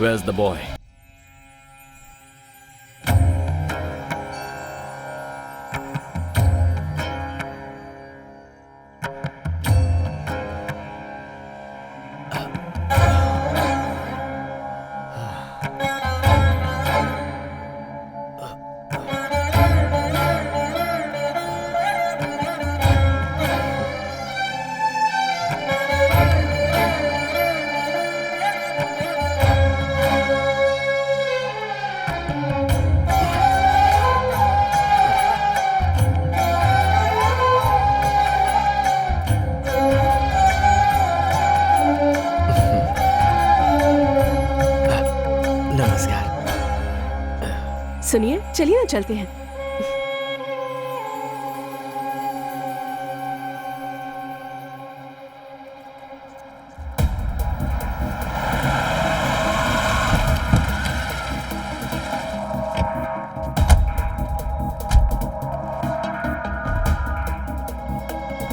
Where's the boy? सुनिए, चलिए ना चलते हैं।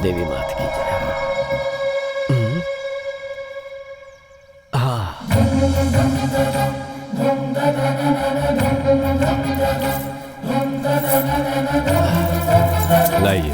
देवी माता की जय। लाइए।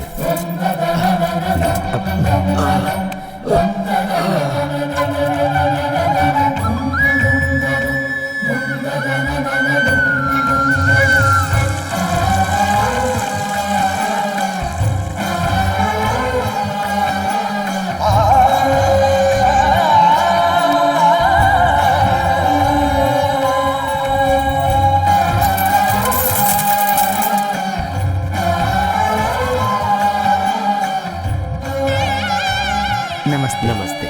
नमस्ते।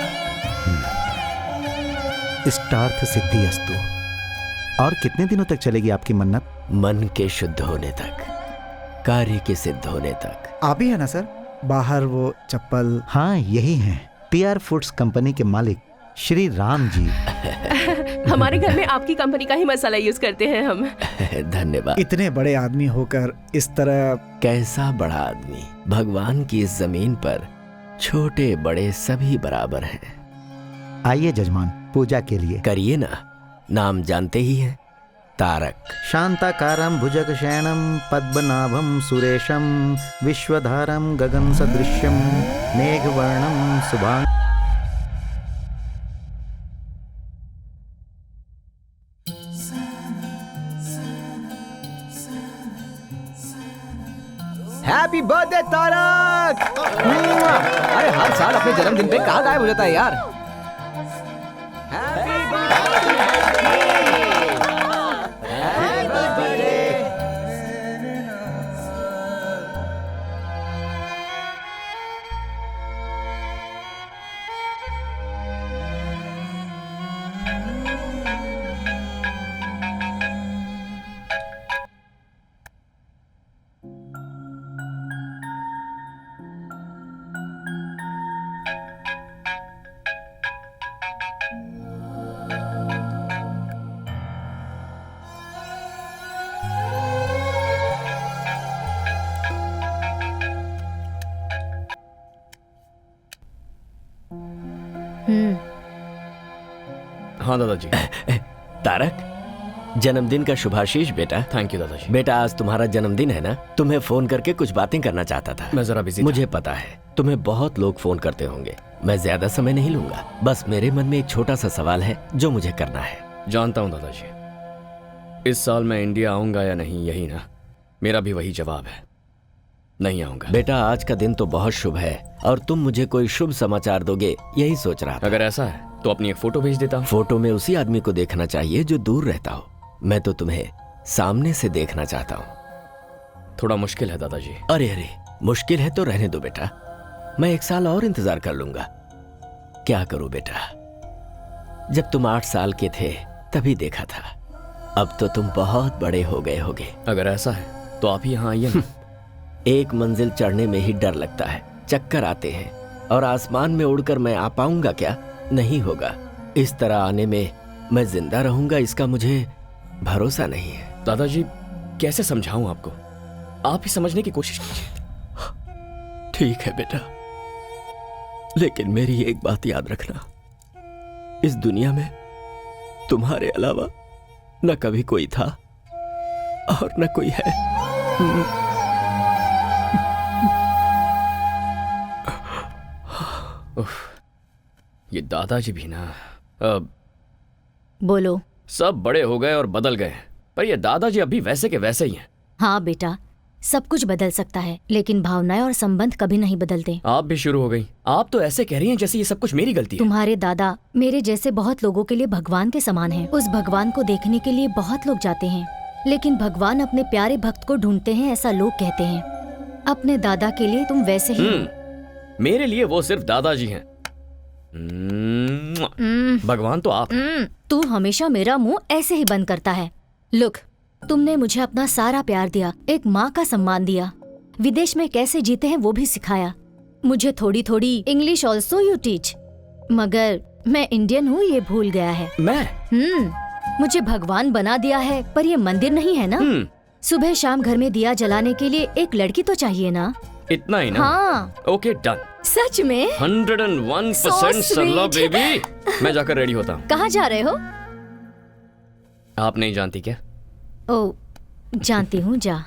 इष्टार्थ सिद्धि अस्तु। और कितने दिनों तक चलेगी आपकी मन्नत? मन के शुद्ध होने तक, कार्य के सिद्ध होने तक। आप ही है ना सर? बाहर वो चप्पल? हाँ, यही हैं। PR फूड्स कंपनी के मालिक श्री राम जी। हमारे घर में आपकी कंपनी का ही मसाला यूज करते हैं हम। धन्यवाद। इतने बड़े आदमी होकर इस तरह। कैसा बड़ा आदमी? भगवान की इस जमीन पर छोटे बड़े सभी बराबर हैं। आइए जजमान, पूजा के लिए। करिए ना। नाम जानते ही हैं, तारक। शांताकारं भुजगशयनं पद्मनाभं सुरेशं विश्वधारं गगन सदृश्यं मेघवर्णं शुभांगं। Happy birthday Tarak! अरे हर साल अपने जन्मदिन पे कहाँ गायब हो जाता है यार? Happy birthday! Happy birthday! हाँ दादाजी। तारक, जन्मदिन का शुभाशीष बेटा। थैंक यू दादाजी। बेटा, आज तुम्हारा जन्मदिन है ना? तुम्हें फोन करके कुछ बातें करना चाहता था। मैं जरा बिजी मुझे पता है तुम्हें बहुत लोग फोन करते होंगे। मैं ज्यादा समय नहीं लूंगा। बस मेरे मन में एक छोटा सा सवाल है जो मुझे करना है। जानता हूँ दादाजी, इस साल मैं इंडिया आऊंगा या नहीं, यही ना? मेरा भी वही जवाब है, नहीं आऊंगा। बेटा, आज का दिन तो बहुत शुभ है और तुम मुझे कोई शुभ समाचार दोगे, यही सोच रहा था। अगर ऐसा है तो अपनी एक फोटो भेज देता हूँ। फोटो में उसी आदमी को देखना चाहिए जो दूर रहता हो। मैं तो तुम्हें सामने से देखना चाहता हूँ। थोड़ा मुश्किल है दादाजी। अरे अरे, मुश्किल है तो रहने दो बेटा, मैं 1 साल और इंतजार कर लूंगा। क्या करूं बेटा, जब तुम 8 साल के थे तभी देखा था, अब तो तुम बहुत बड़े हो गए होगे। अगर ऐसा है तो आप ही यहाँ आइए ना। एक मंजिल चढ़ने में ही डर लगता है, चक्कर आते हैं, और आसमान में उड़कर मैं आ पाऊंगा क्या? नहीं होगा। इस तरह आने में मैं जिंदा रहूंगा, इसका मुझे भरोसा नहीं है। दादाजी, कैसे समझाऊं आपको? आप ही समझने की कोशिश कीजिए। ठीक है बेटा, लेकिन मेरी एक बात याद रखना, इस दुनिया में तुम्हारे अलावा न कभी कोई था और न कोई है। ये दादाजी भी ना, बोलो। सब बड़े हो गए और बदल गए, पर ये दादाजी अभी वैसे के वैसे ही हैं। हाँ बेटा, सब कुछ बदल सकता है, लेकिन भावनाएं और संबंध कभी नहीं बदलते। आप भी शुरू हो गई। आप तो ऐसे कह रही हैं जैसे ये सब कुछ मेरी गलती है। तुम्हारे दादा मेरे जैसे बहुत लोगों के लिए भगवान के समान हैं। उस भगवान को देखने के लिए बहुत लोग जाते हैं, लेकिन भगवान अपने प्यारे भक्त को ढूंढते हैं, ऐसा लोग कहते हैं। अपने दादा के लिए तुम वैसे ही हो। मेरे लिए वो सिर्फ दादाजी हैं। भगवान तो आप। तू हमेशा मेरा मुंह ऐसे ही बंद करता है। लुक, तुमने मुझे अपना सारा प्यार दिया, एक माँ का सम्मान दिया, विदेश में कैसे जीते हैं वो भी सिखाया। मुझे थोड़ी थोड़ी इंग्लिश ऑल्सो यू टीच, मगर मैं इंडियन हूँ ये भूल गया है। मैं मुझे भगवान बना दिया है, पर ये मंदिर नहीं है ना। सुबह शाम घर में दिया जलाने के लिए एक लड़की तो चाहिए ना। इतना ही ना? हाँ। Okay done. सच में 101% सरला बेबी। मैं जाकर रेडी होता हूँ। कहाँ जा रहे हो? आप नहीं जानती क्या? ओ, जानती हूँ, जा।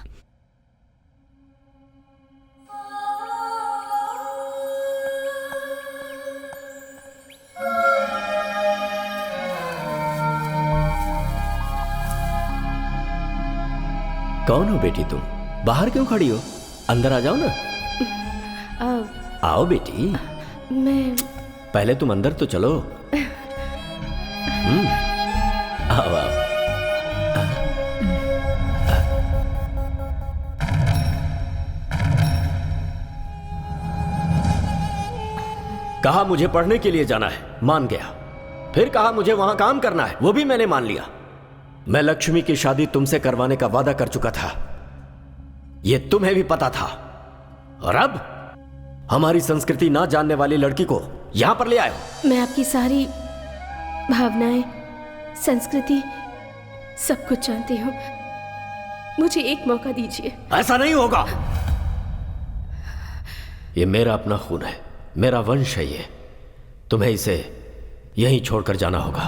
कौन हो बेटी तुम? बाहर क्यों खड़ी हो? अंदर आ जाओ ना। आओ बेटी। मैं पहले तुम अंदर तो चलो। आओ आओ। कहा मुझे पढ़ने के लिए जाना है, मान गया। फिर कहा मुझे वहां काम करना है, वो भी मैंने मान लिया। मैं लक्ष्मी की शादी तुमसे करवाने का वादा कर चुका था, ये तुम्हें भी पता था। और अब हमारी संस्कृति ना जानने वाली लड़की को यहां पर ले आए हो। मैं आपकी सारी भावनाएं, संस्कृति, सब कुछ जानती हूँ। मुझे एक मौका दीजिए। ऐसा नहीं होगा। ये मेरा अपना खून है, मेरा वंश है ये। तुम्हें इसे यहीं छोड़कर जाना होगा।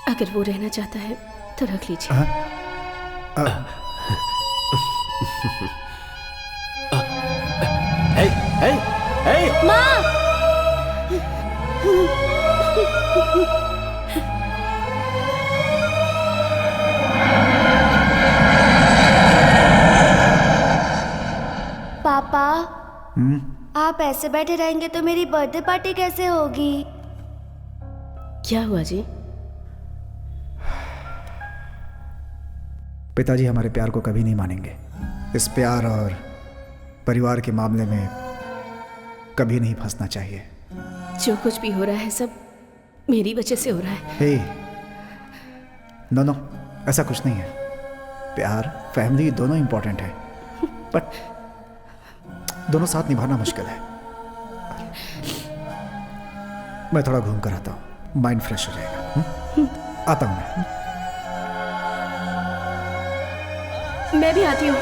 अगर वो रहना चाहता है तो रख लीजिए। हे, हे, हे। माँ! पापा, आप ऐसे बैठे रहेंगे तो मेरी बर्थडे पार्टी कैसे होगी? क्या हुआ जी? पिताजी हमारे प्यार को कभी नहीं मानेंगे। इस प्यार और परिवार के मामले में कभी नहीं फंसना चाहिए। जो कुछ भी हो रहा है सब मेरी वजह से हो रहा है। हे, नो, ऐसा कुछ नहीं है। प्यार, फैमिली दोनों इंपॉर्टेंट है, बट दोनों साथ निभाना मुश्किल है। मैं थोड़ा घूम कर आता हूँ, माइंड फ्रेश हो जाएगा। आता हूँ मैं। मैं भी आती हूँ।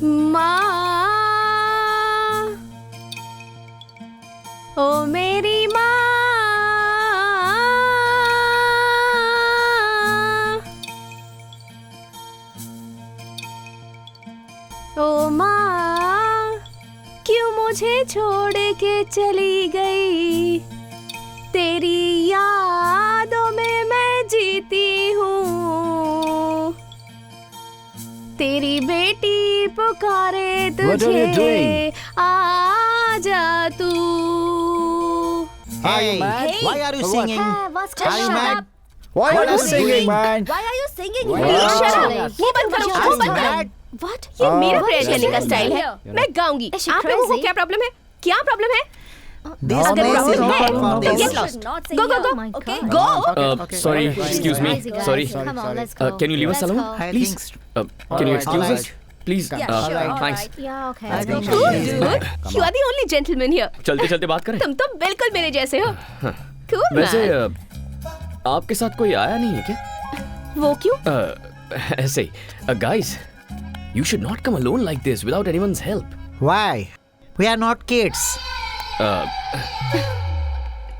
माँ, ओ मेरी माँ, ओ माँ, क्यों मुझे छोड़ के चली गई? तेरी यादों में मैं जीती हूँ। तेरी बेटी पुकारे What are you तुझे, doing? आजा तू। Hey, why are you singing? Are you mad? Why are you singing, man? Why are you singing? Please shut up। मुंह बंद करो, मुंह बंद करो। Mad? What? ये मेरा Oh, प्रेयर करने का she's स्टाइल है। here. मैं गाऊंगी। Is she आप लोगों को crazy? क्या प्रॉब्लम है? क्या प्रॉब्लम है? This अगर place is problem not है, for then this. get lost. Go, go, go. Okay, go. Sorry, excuse me. Sorry. Come on, let's go. Can you leave us Let's alone, go. I please? think Can you Alright, excuse us, alright. please? Yeah, sure. All Thanks. right. Yeah, okay. I Let's go. think Cool, she- dude. You are the only gentleman here. चलते चलते बात करें। तुम तो बिल्कुल मेरे जैसे हो। Cool, वैसे man. आपके साथ कोई आया नहीं है क्या? वो क्यों? ऐसे ही। Guys, you should not come alone like this without anyone's help. Why? We are not kids.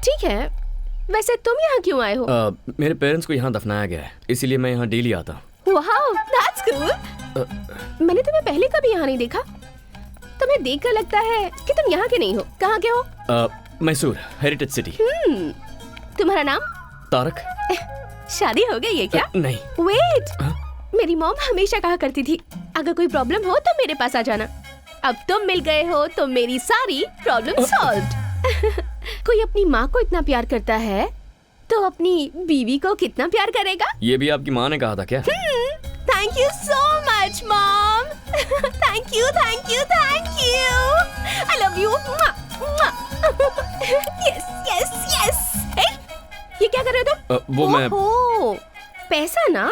ठीक है। वैसे तुम यहाँ क्यों आए हो? मेरे पेरेंट्स को यहाँ दफनाया गया है, इसीलिए मैं यहाँ डेली आता हूँ। Wow, that's cool. मैंने तुम्हें पहले कभी यहाँ नहीं देखा। तुम्हें देखकर लगता है कि तुम यहाँ के नहीं हो। कहाँ के हो? Mysore, heritage city. तुम्हारा नाम? तारक? शादी हो गई है क्या? नहीं। वेट, मेरी मॉम हमेशा कहा करती थी अगर कोई प्रॉब्लम हो तो मेरे पास आ जाना। अब तुम मिल गए हो तो मेरी सारी प्रॉब्लम सॉल्व्ड। कोई अपनी माँ को इतना प्यार करता है तो अपनी बीवी को कितना प्यार करेगा? ये भी आपकी माँ ने कहा था क्या? Thank you so much mom. Thank you, thank you, thank you. I love you. Yes yes yes. ये क्या कर रहे हो तुम? वो मैं ओहो, पैसा ना।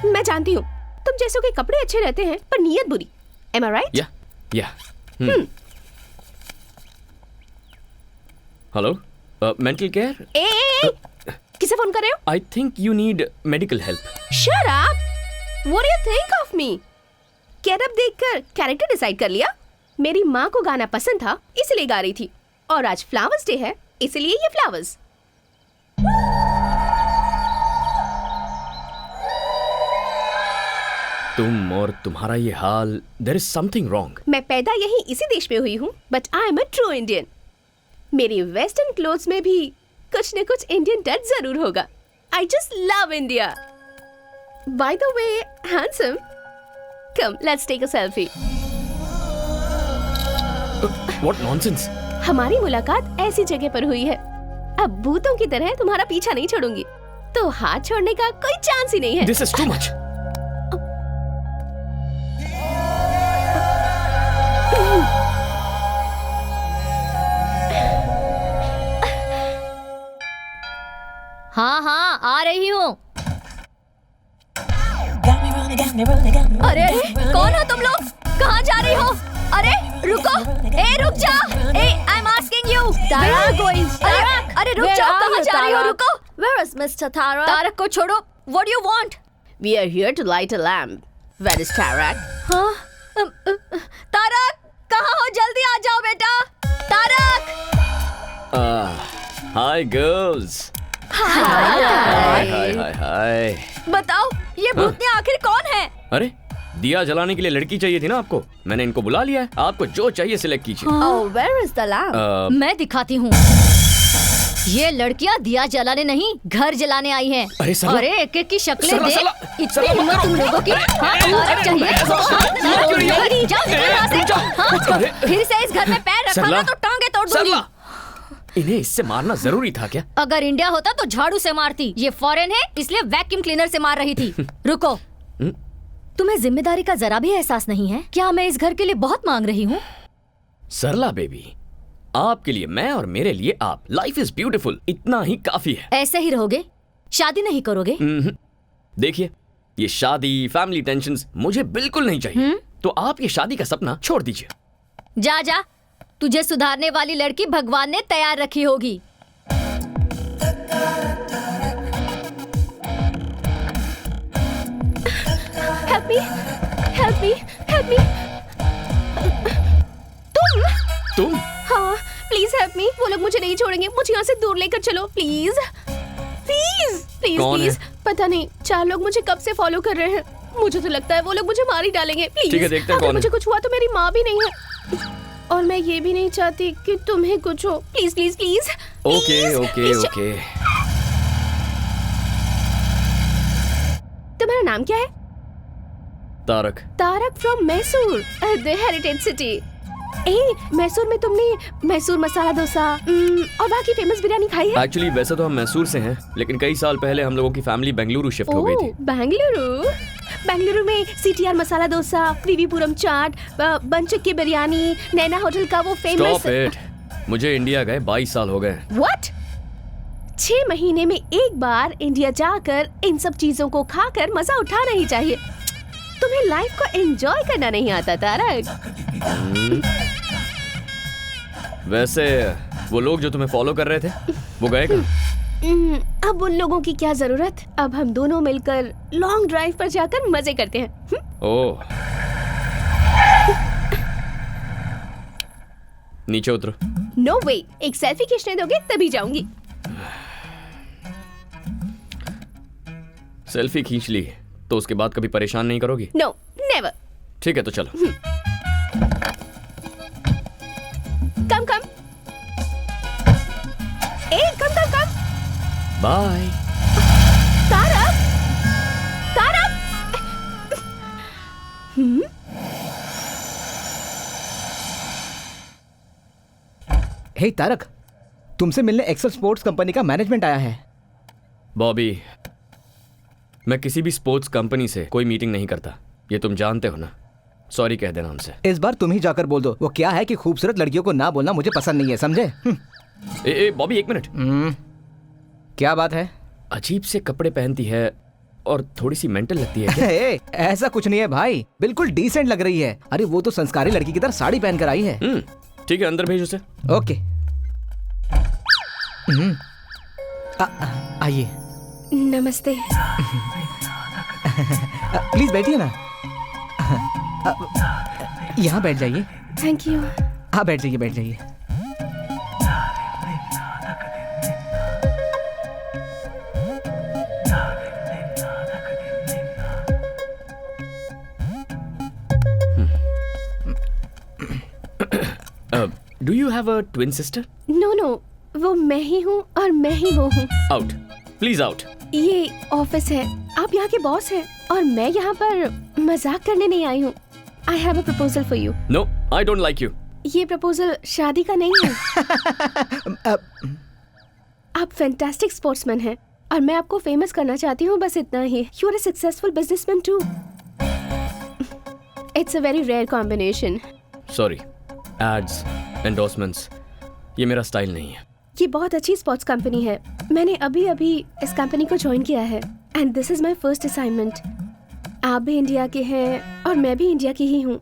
मैं जानती हूँ तुम जैसों के कपड़े अच्छे रहते हैं पर नीयत बुरी। Am I right? या हेलो, मेंटल केयर? ए, किसे फोन कर रहे हो? I think you need medical help. Shut up! What do you think of me? Get up देखकर कैरेक्टर डिसाइड कर लिया? मेरी माँ को गाना पसंद था इसलिए गा रही थी, और आज फ्लावर्स डे है इसलिए ये फ्लावर्स। तुम और तुम्हारा ये हाल, देयर इज समथिंग रॉन्ग। मैं पैदा यही इसी देश में हुई हूँ, but I am a true Indian. मेरी वेस्टर्न क्लोथ्स में भी कुछ न कुछ इंडियन टच जरूर होगा। I just love India. By the way handsome, come let's take a selfie. What nonsense. हमारी मुलाकात ऐसी जगह पर हुई है, अब भूतों की तरह तुम्हारा पीछा नहीं छोड़ूंगी, तो हाथ छोड़ने का कोई चांस ही नहीं है। This is too much. हाँ हाँ, आ रही हूँ। अरे कौन हो तुम लोग? कहाँ जा रही हो? अरे रुको, ए रुक जा। ए आई एम आस्किंग यू। अरे रुक जाओ, कहाँ जा रही हो? रुको। Where is Mr. Tarak? Tarak को छोड़ो। What do you want? We are here to light a lamp. Where is Tarak? हाँ? तारक, कहाँ हो? जल्दी आ जाओ बेटा। तारक। Hi girls. हाय। बताओ ये भूतनी आखिर कौन है? अरे दिया जलाने के लिए लड़की चाहिए थी ना आपको, मैंने इनको बुला लिया है। आपको जो चाहिए सिलेक्ट कीजिए। Oh, where is the lamp? मैं दिखाती हूँ। ये लड़कियाँ दिया जलाने नहीं, घर जलाने आई हैं। अरे सरला, अरे एक एक की शक्लें सरला, देख। सरला, इतनी सरला, हिम्मत मत तुम करो। लोगों की? हाँ, अरे, तारक चाहिए? अरे, जाओ निकल यहाँ से। हाँ, फिर से इस घर में पैर रखा ना तो टांगे तोड़ दूंगी। सरला, इन्हें इससे मारना जरूरी था क्या? अगर इंडिया होता तो झाड़ू से मारती। ये फॉरेन है इसलिए वैक्यूम क्लीनर से मार रही थी। रुको, तुम्हें जिम्मेदारी का जरा भी एहसास नहीं है? क्या मैं इस घर के लिए बहुत मांग रही हूँ? सरला बेबी, आपके लिए मैं और मेरे लिए आप। लाइफ इज ब्यूटीफुल, इतना ही काफी है। ऐसे ही रहोगे? शादी नहीं करोगे? देखिए, ये शादी, फैमिली टेंशन्स मुझे बिल्कुल नहीं चाहिए। तो आप ये शादी का सपना छोड़ दीजिए। जा जा, तुझे सुधारने वाली लड़की भगवान ने तैयार रखी होगी। Help me, help me, help me. तुम? हाँ, प्लीज हेल्प मी। वो लोग मुझे नहीं छोड़ेंगे, मुझे यहाँ से दूर लेकर चलो प्लीज प्लीज प्लीज कौन प्लीज। है? पता नहीं, 4 लोग मुझे कब से फॉलो कर रहे हैं। मुझे तो लगता है वो लोग मुझे मार ही डालेंगे। प्लीज, ठीक है, देखते हैं अगर कौन है। मुझे कुछ हुआ तो मेरी माँ भी नहीं है, और मैं ये भी नहीं चाहती कि तुम्हें कुछ हो। Please please please. Okay okay okay. तुम्हारा नाम क्या है? Tarak. Tarak from Mysore, the heritage city. Mysore में तुमने मैसूर मसाला डोसा और बाकी फेमस बिरयानी खाई है? एक्चुअली वैसे तो हम मैसूर से हैं, लेकिन कई साल पहले हम लोगों की फैमिली बेंगलुरु शिफ्ट हो गई थी। बेंगलुरु में सीटीआर मसाला डोसा, विवीपुरम चाट, बनचक्की बिरयानी, नैना होटल का वो फेमस। Stop it. मुझे इंडिया गए 22 साल हो गए। व्हाट? 6 महीने में एक बार इंडिया जाकर इन सब चीजों को खाकर मजा उठाना ही चाहिए। तुम्हें लाइफ को एंजॉय करना नहीं आता तारक। वैसे वो लोग जो तुम्हें फॉलो कर रहे थे वो गए कहाँ? अब उन लोगों की क्या जरूरत। अब हम दोनों मिलकर लॉन्ग ड्राइव पर जाकर मजे करते हैं। ओह, नीचे उतरो। नो वे, एक सेल्फी खींचने दोगे तभी जाऊंगी। सेल्फी खींच ली तो उसके बाद कभी परेशान नहीं करोगी? No, never. ठीक है तो चलो। Come come. Come come come. Bye. Tarak, Tarak. Hey Tarak, तुमसे मिलने एक्सेल स्पोर्ट्स कंपनी का मैनेजमेंट आया है। बॉबी, मैं किसी भी स्पोर्ट्स कंपनी से कोई मीटिंग नहीं करता, ये तुम जानते हो ना। सॉरी कह देना उनसे। इस बार तुम ही जाकर बोल दो। वो क्या है कि खूबसूरत लड़कियों को ना बोलना मुझे पसंद नहीं है, समझे? ए बॉबी, एक मिनट। क्या बात है? अजीब से कपड़े पहनती है और थोड़ी सी मेंटल लगती है क्या? ऐसा कुछ नहीं है भाई, बिल्कुल डिसेंट लग रही है। अरे वो तो संस्कारी लड़की की तरह साड़ी पहन कर आई है। ठीक है, अंदर भेज उसे। ओके। आइए। नमस्ते। प्लीज बैठिए ना। यहाँ बैठ जाइए। Thank you. हाँ बैठ जाइए, बैठ जाइए। Do you have a twin sister? No no, वो मैं ही हूँ और मैं ही वो हूँ। Out, please out. ये ऑफिस है, आप यहाँ के बॉस हैं और मैं यहाँ पर मजाक करने नहीं आई हूँ। I have a proposal for you. No, I don't like you. ये प्रपोजल शादी का नहीं है। आप फैंटास्टिक स्पोर्ट्समैन हैं और मैं आपको फेमस करना चाहती हूँ, बस इतना ही। You are a successful businessman too. It's a very rare combination. Sorry, ads, endorsements, ये मेरा स्टाइल नहीं है। ये बहुत अच्छी स्पोर्ट्स कंपनी है। मैंने अभी अभी इस कंपनी को ज्वाइन किया है and this is my first assignment. आप भी इंडिया के हैं और मैं भी इंडिया की ही हूँ।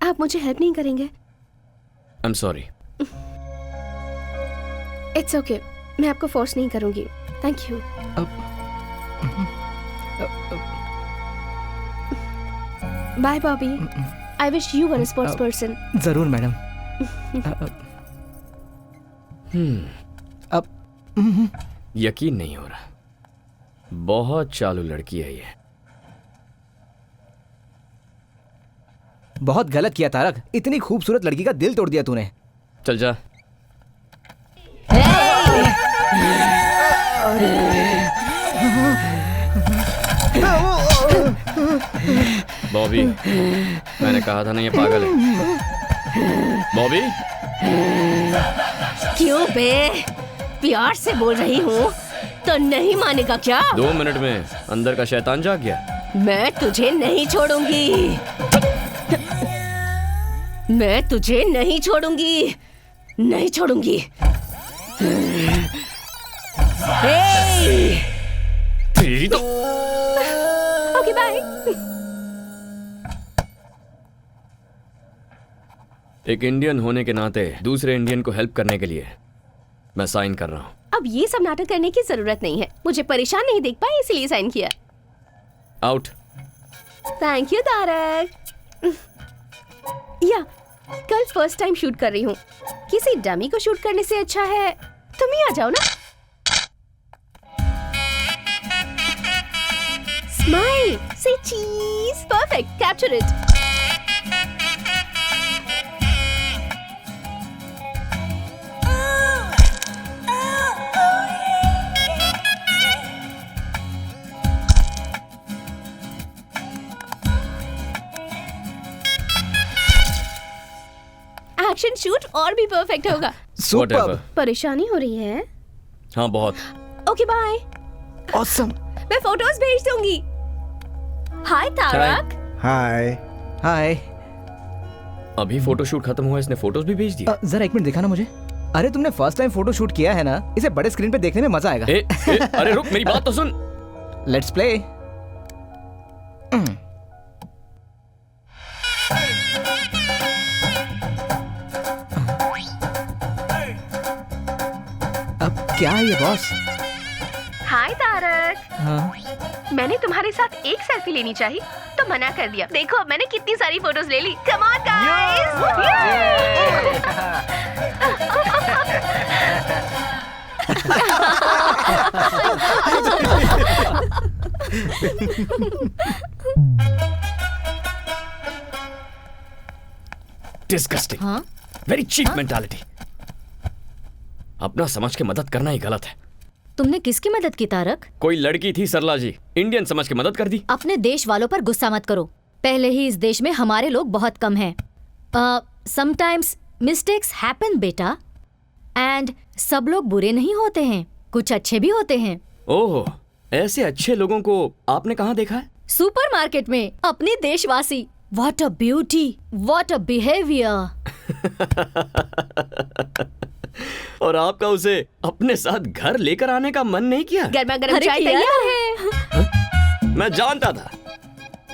आप मुझे हेल्प नहीं करेंगे? I am sorry. It's okay, मैं आपको फोर्स नहीं करूंगी। Thank you. Bye Bobby. I wish you were a sports person. जरूर मैडम। अब यकीन नहीं हो रहा, बहुत चालू लड़की है ये। बहुत गलत किया तारक, इतनी खूबसूरत लड़की का दिल तोड़ दिया तूने। चल जा। बॉबी, मैंने कहा था ना ये पागल है। बॉबी, क्यों बे? प्यार से बोल रही हूँ तो नहीं मानेगा क्या? 2 मिनट में अंदर का शैतान जाग गया। मैं तुझे नहीं छोड़ूंगी। मैं तुझे नहीं छोड़ूंगी, नहीं छोड़ूंगी। तेरी तो। Okay bye. एक इंडियन होने के नाते दूसरे इंडियन को हेल्प करने के लिए मैं साइन कर रहा हूँ। अब ये सब नाटक करने की जरूरत नहीं है। मुझे परेशान नहीं देख पाए इसलिए साइन किया। आउट। Thank you Tarak. या कल फर्स्ट टाइम शूट कर रही हूँ, किसी डमी को शूट करने से अच्छा है तुम ही आ जाओ ना। स्माइल, से चीज, perfect, capture it. Action shoot और भी परफेक्ट होगा। Whatever. परेशानी हो रही है? हाँ बहुत। Okay bye. ऑसम। मैं फोटोज भेज दूंगी। हाय तारक। हाय। हाय। अभी फोटोशूट खत्म हुआ, इसने फोटोज भी भेज दिए। जरा एक मिनट दिखाना मुझे। अरे तुमने फर्स्ट टाइम फोटो शूट किया है ना, इसे बड़े स्क्रीन पे देखने में मजा आएगा। अरे रुक, मेरी बात तो सुन। Let's play. अब क्या है ये बॉस? हाय तारक। हाँ। मैंने तुम्हारे साथ एक सेल्फी लेनी चाहिए तो मना कर दिया। देखो अब मैंने कितनी सारी फोटोज ले ली। कम ऑन डिस्गस्टिंग, हाँ? Very cheap mentality. अपना समझ के मदद करना ही गलत है। तुमने किसकी मदद की तारक? कोई लड़की थी सरला जी, इंडियन समझ के मदद कर दी। अपने देश वालों पर गुस्सा मत करो। पहले ही इस देश में हमारे लोग बहुत कम हैं। समटाइम्स मिस्टेक्स हैपन बेटा, एंड सब लोग बुरे नहीं होते हैं, कुछ अच्छे भी होते हैं। ओह, ऐसे अच्छे लोगों को आपने कहाँ देखा है? सुपरमार्केट में अपने देशवासी। What a beauty, what a behaviour. और आपका उसे अपने साथ घर लेकर आने का मन नहीं किया? गर्मा गर्म चाय तैयार है। मैं जानता था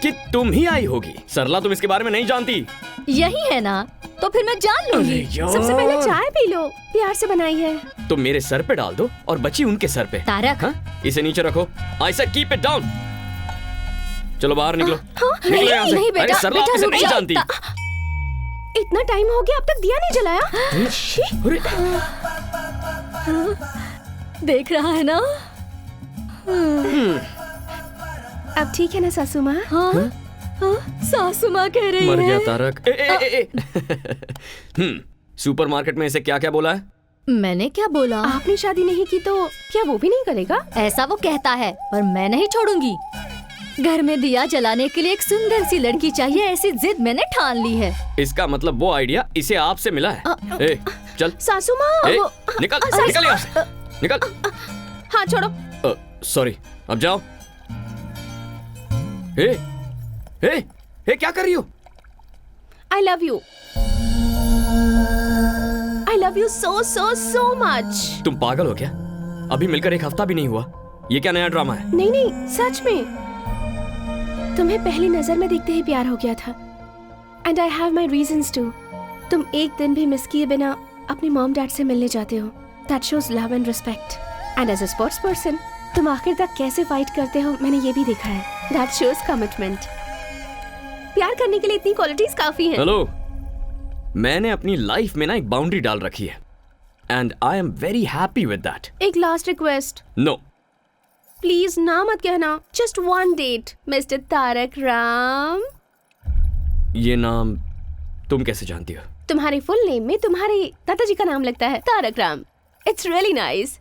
कि तुम ही आई होगी। सरला तुम इसके बारे में नहीं जानती। यही है ना, तो फिर मैं जान लूंगी। सबसे पहले चाय पी लो, प्यार से बनाई है। तो मेरे सर पे डाल दो और बची उनके सर पे। तारक। हाँ? इसे नीचे रखो। I said keep it down. चलो बाहर निकलो। निकलो यहाँ से। नहीं अरे बेटा, सरला आप इसे नहीं जानती। इतना टाइम हो गया अब तक दिया नहीं जलाया। अरे देख रहा है ना? अब ठीक है ना सासू माँ? हाँ? हाँ? सासू माँ कह रही मर है। गया तारक। सुपरमार्केट में इसे क्या क्या बोला है? मैंने क्या बोला? आपने शादी नहीं की तो क्या वो भी नहीं करेगा? ऐसा वो कहता है, पर मैं नहीं छोड़ूंगी। घर में दिया जलाने के लिए एक सुंदर सी लड़की चाहिए, ऐसी जिद मैंने ठान ली है। इसका मतलब वो आइडिया इसे आपसे मिला है। ए, चल सासू माँ ए, वो- निकल सासू निकल यहाँ से। निकल। हाँ छोड़ो। सॉरी, अब जाओ। ए, ए, ए, क्या कर रही हो? I love you. I love you so so so much. तुम पागल हो क्या? अभी मिलकर एक हफ्ता भी नहीं हुआ। ये क्या नया ड्रामा है? नहीं नहीं सच में तुम्हें पहली नजर में देखते ही प्यार हो गया था। And I have my reasons too. तुम एक दिन भी मिस किए बिना अपने मॉम डैड से मिलने जाते हो। That shows love and respect. And as a sports person, तुम आखिर तक कैसे फाइट करते हो मैंने ये भी देखा है। That shows commitment. प्यार करने के लिए इतनी क्वालिटीज काफी हैं। हेलो, मैंने अपनी लाइफ में ना एक बाउंड्री डाल रखी है and I am very happy with that. एक लास्ट रिक्वेस्ट, नो, प्लीज ना मत कहना। Just one date mister Tarak Ram. ये नाम तुम कैसे जानती हो? तुम्हारे फुल नेम में तुम्हारे दादाजी का नाम लगता है, Tarak Ram. It's really nice.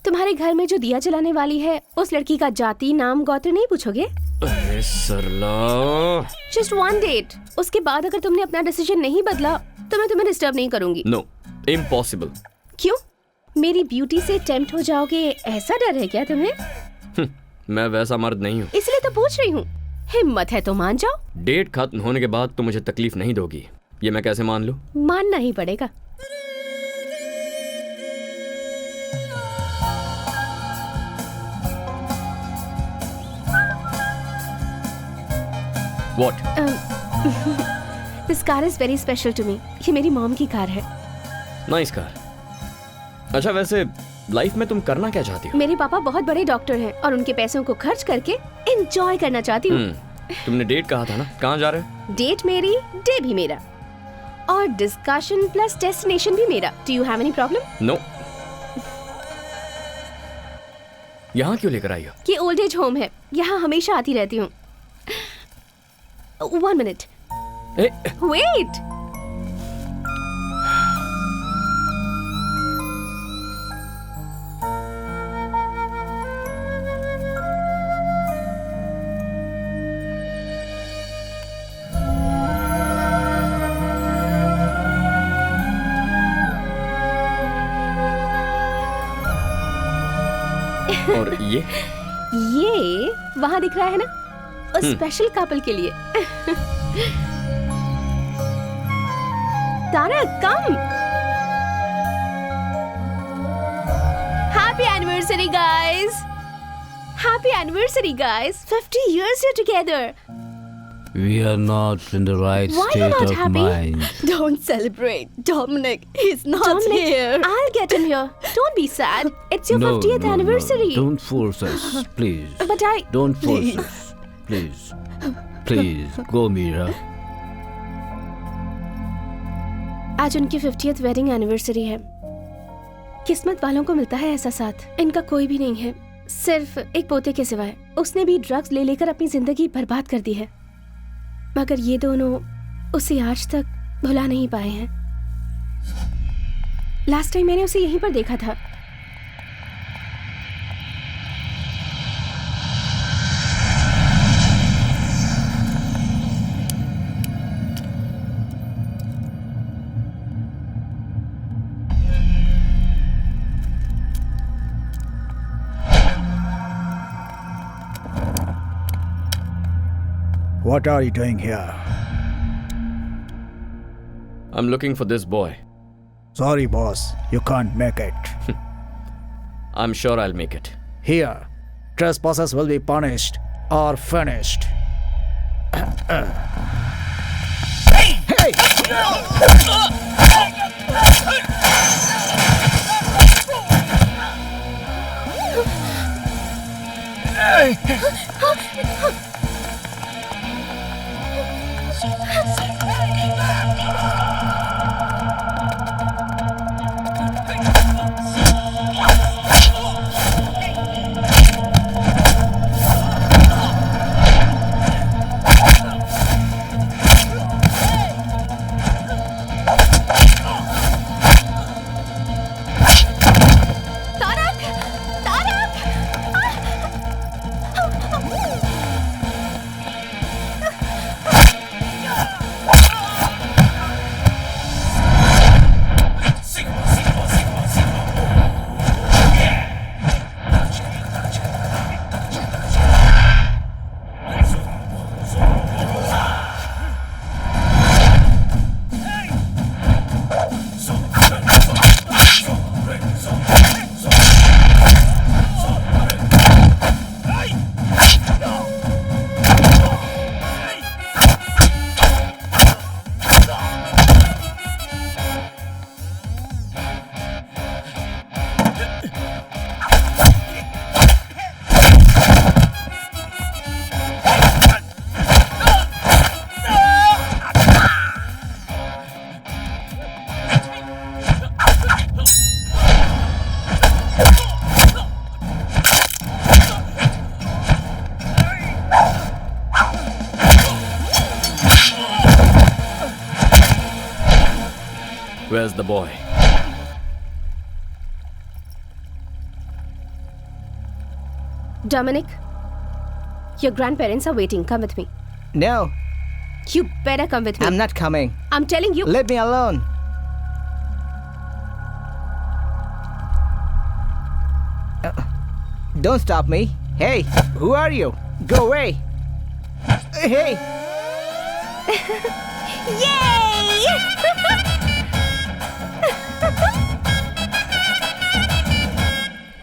तुम्हारे घर में जो दिया जलाने वाली है उस लड़की का जाति नाम गोत्र नहीं पूछोगे? अरे सरला, जस्ट वन डेट, उसके बाद अगर तुमने अपना डिसीजन नहीं बदला तो मैं तुम्हें डिस्टर्ब नहीं करूंगी। No, impossible. क्यों? मेरी ब्यूटी से टेम्प्ट हो जाओगे ऐसा डर है क्या तुम्हें? मैं वैसा मर्द नहीं हूँ। इसलिए तो पूछ रही हूँ। हिम्मत है तो मान जाओ। डेट खत्म होने के बाद तुम मुझे तकलीफ नहीं दोगी, ये मैं कैसे मान लूं? मानना ही पड़ेगा। What? This car is very special to me. ये मेरी मॉम की कार है। Nice car. अच्छा, वैसे लाइफ में तुम करना क्या चाहती हो? मेरे पापा बहुत बड़े डॉक्टर हैं और उनके पैसों को खर्च करके एंजॉय करना चाहती हूँ। तुमने डेट कहा था ना, कहाँ जा रहे हो? डेट मेरी, डे भी मेरा। और डिस्कशन प्लस डेस्टिनेशन भी मेरा। Do you have any problem? No. यहाँ क्यों लेकर आई हो? ये ओल्ड एज होम है, यहाँ हमेशा आती रहती हूँ। 1 मिनट, वेट। और ये वहां दिख रहा है ना, उस स्पेशल कपल के लिए। Tara, come. Happy anniversary guys, happy anniversary guys, 50 years you're together. We are not in the right Why you're state not of happy? mind. Don't celebrate. Dominic, he's not Dominic, here. I'll get him here. Don't be sad. It's your No, 50th no, anniversary. No. Don't force us, please. But Don't force Please. us, please. Please, go, Mira. आज उनकी 50th wedding anniversary है। किस्मत वालों को मिलता है ऐसा साथ। इनका कोई भी नहीं है, सिर्फ एक पोते के सिवाय। उसने भी ड्रग्स ले लेकर अपनी जिंदगी बर्बाद कर दी है, मगर ये दोनों उसे आज तक भुला नहीं पाए हैं। लास्ट टाइम मैंने उसे यहीं पर देखा था। What are you doing here? I'm looking for this boy. Sorry, boss. You can't make it. I'm sure I'll make it. Here, trespassers will be punished or finished. Where's the boy? Dominic, your grandparents are waiting. Come with me. No, You better come with me. I'm not coming. I'm telling you. Leave me alone. Don't stop me. Hey, who are you? Go away. Hey. Yay!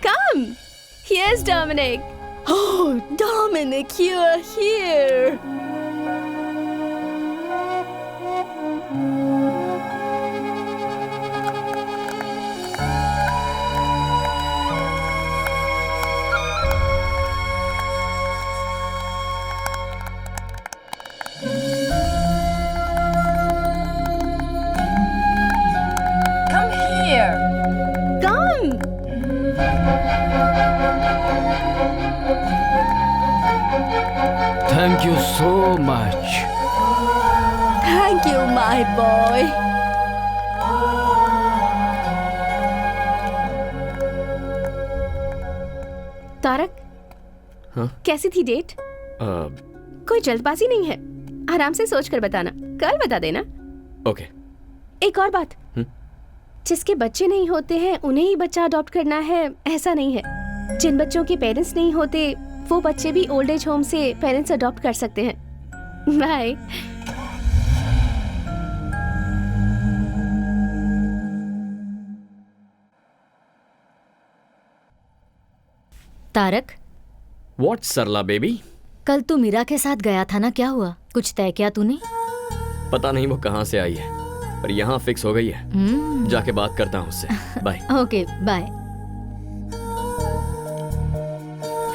Come. Here's Dominic. Oh, Dominic, you're here. so much. Thank you my boy. Tarak, हाँ? कैसी थी date? कोई जल्दबाजी नहीं है, आराम से सोच कर बताना, कल बता देना। ओके। एक और बात, जिसके बच्चे नहीं होते हैं उन्हें ही बच्चा अडॉप्ट करना है ऐसा नहीं है। जिन बच्चों के पेरेंट्स नहीं होते वो बच्चे भी ओल्ड एज होम से पेरेंट्स अडॉप्ट कर सकते हैं। Bye. Tarak, what Sarla baby? कल तू मीरा के साथ गया था ना, क्या हुआ? कुछ तय किया तूने? पता नहीं वो कहाँ से आई है, पर यहाँ फिक्स हो गई है। जाके बात करता हूँ उससे। Bye. Okay bye.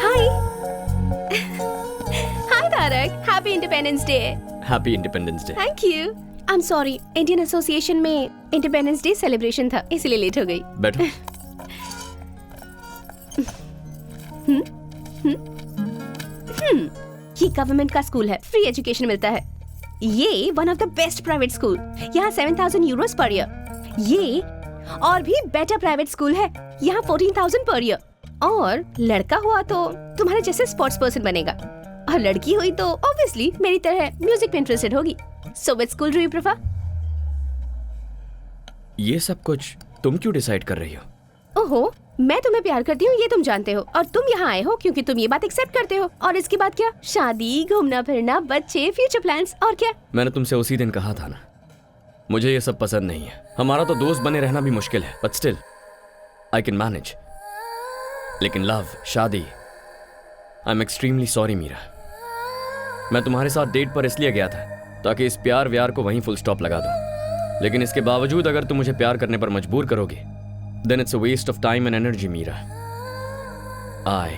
Hi. Hi Tarak, happy independence day. Happy independence day. Thank you. I am sorry, Indian association में इंडिपेंडेंस डे सेलिब्रेशन था इसलिए लेट हो गई। बैठो। ये गवर्नमेंट का स्कूल है, फ्री एजुकेशन मिलता है। ये one of the best private school, यहाँ 7,000 यूरोस पर ईयर। ये और भी बेटर प्राइवेट स्कूल है, यहाँ 14,000 पर ईयर। और लड़का हुआ तो तुम्हारे जैसे स्पोर्ट्स पर्सन बनेगा, और लड़की हुई तो ऑब्वियसली मेरी तरह म्यूजिक में इंटरेस्टेड होगी। So which school do you prefer? ये सब कुछ तुम क्यों डिसाइड कर रही हो? ओहो, मैं तुम्हें प्यार करती हूँ ये तुम जानते हो, और तुम यहाँ आए हो क्योंकि तुम ये बात एक्सेप्ट करते हो। और इसके बाद क्या? शादी, घूमना फिरना, बच्चे, फ्यूचर प्लान्स, और क्या? मैंने तुमसे उसी दिन कहा था ना, मुझे ये सब पसंद नहीं है। हमारा तो दोस्त बने रहना भी मुश्किल है, but still I can manage. लेकिन लव, शादी, I am extremely sorry Meera. मैं तुम्हारे साथ डेट पर इसलिए गया था ताकि इस प्यार व्यार को वहीं फुल स्टॉप लगा दूं। लेकिन इसके बावजूद अगर तुम मुझे प्यार करने पर मजबूर करोगे, then it's a waste of time and energy, Meera. I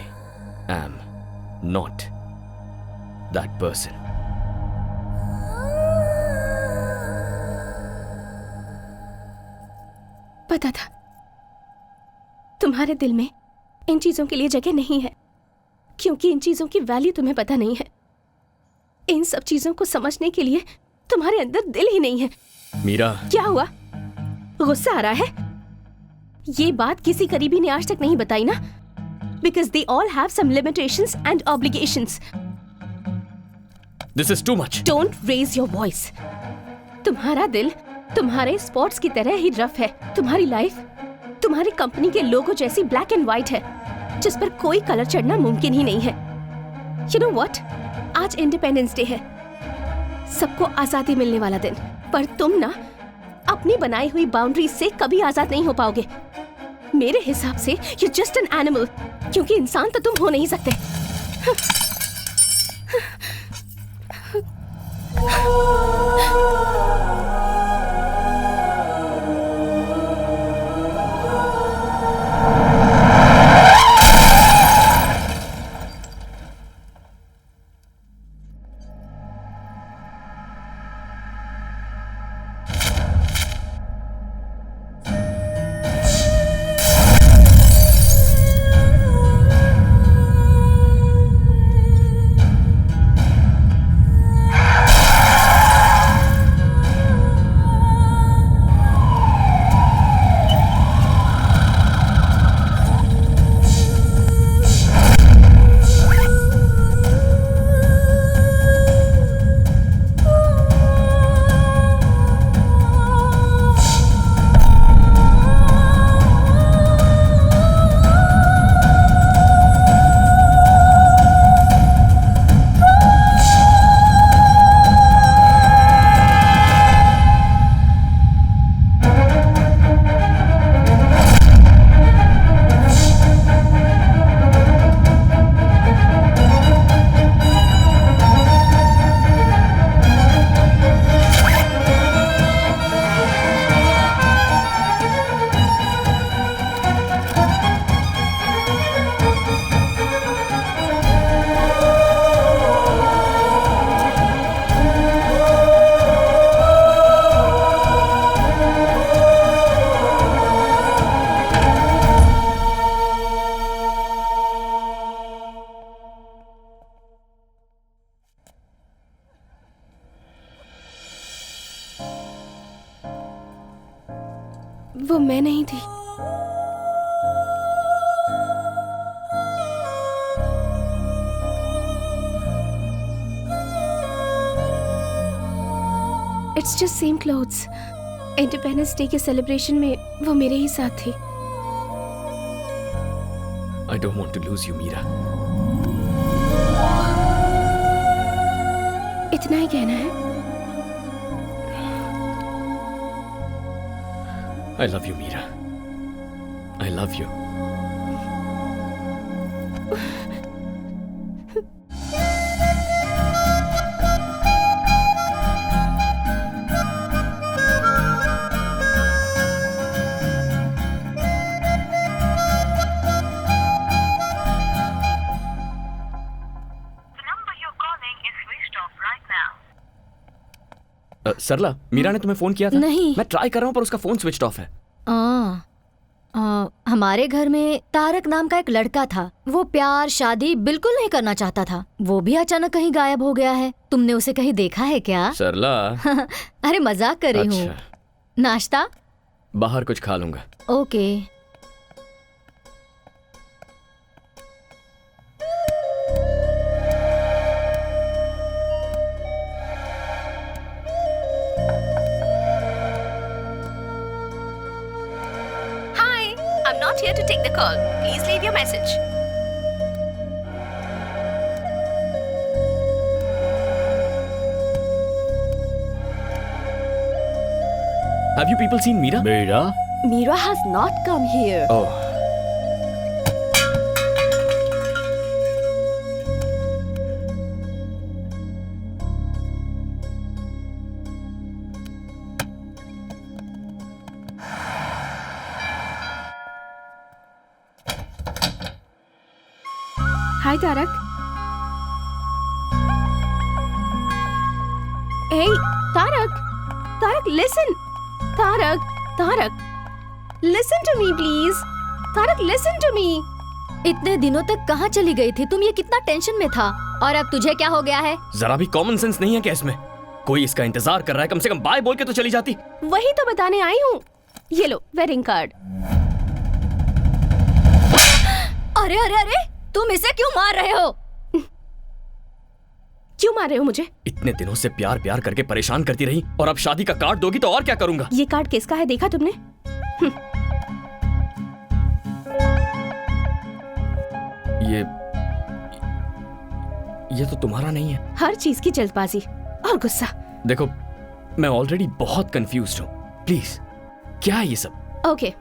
am not that person. पता था तुम्हारे दिल में इन चीजों के लिए जगह नहीं है, क्योंकि इन चीजों की वैल्यू तुम्हें पता नहीं है। इन सब चीजों को समझने के लिए तुम्हारे अंदर दिल ही नहीं है। मीरा, क्या हुआ? गुस्सा आ रहा है? ये बात किसी करीबी ने आज तक नहीं बताई ना, because they all have some limitations and obligations. this is too much. Don't raise your voice. तुम्हारा दिल तुम्हारे स्पॉट्स की तरह ही रफ है। तुम्हारी लाइफ तुम्हारी कंपनी के लोगो जैसी ब्लैक एंड व्हाइट है, जिस पर कोई कलर चढ़ना मुमकिन ही नहीं है। You know what? आज इंडिपेंडेंस डे है, सबको आजादी मिलने वाला दिन, पर तुम ना अपनी बनाई हुई बाउंड्रीज से कभी आजाद नहीं हो पाओगे। मेरे हिसाब से you're just an animal, क्योंकि इंसान तो तुम हो नहीं सकते। वो मैं नहीं थी। It's just same clothes. Independence day के सेलिब्रेशन में वो मेरे ही साथ थी। I don't want to lose you, Meera. इतना ही कहना है? I love you, Meera. I love you। सरला, मीरा ने तुम्हें फोन किया था? नहीं। मैं ट्राई कर रहा हूँ पर उसका फोन स्विच ऑफ है। हमारे घर में तारक नाम का एक लड़का था। वो प्यार शादी बिल्कुल नहीं करना चाहता था। वो भी अचानक कहीं गायब हो गया है। तुमने उसे कहीं देखा है क्या? सरला। अरे मजाक कर रही हूँ। नाश्ता? बाहर कुछ खा लूंगा। Okay. I'm not here to take the call. Please leave your message. Have you people seen Meera? Meera? Meera has not come here. Oh. Hi, Tarak. Hey, Tarak. Tarak, listen. Tarak. Listen to me, please. Tarak, listen to me. इतने दिनों तक कहाँ चली गई थी तुम? ये कितना टेंशन में था और अब तुझे क्या हो गया है? जरा भी कॉमन सेंस नहीं है क्या इसमें? कोई इसका इंतजार कर रहा है, कम से कम बाय बोल के तो चली जाती। वही तो बताने आई हूँ। ये लो वेडिंग कार्ड। अरे अरे अरे, तुम इसे क्यों मार रहे हो? क्यों मार रहे हो मुझे? इतने दिनों से प्यार प्यार करके परेशान करती रही और अब शादी का कार्ड दोगी तो और क्या करूंगा? ये कार्ड किसका है देखा तुमने? ये तो तुम्हारा नहीं है। हर चीज की जल्दबाजी और गुस्सा। देखो, मैं ऑलरेडी बहुत कंफ्यूज्ड हूँ। प्लीज, क्या है ये सब? ओके,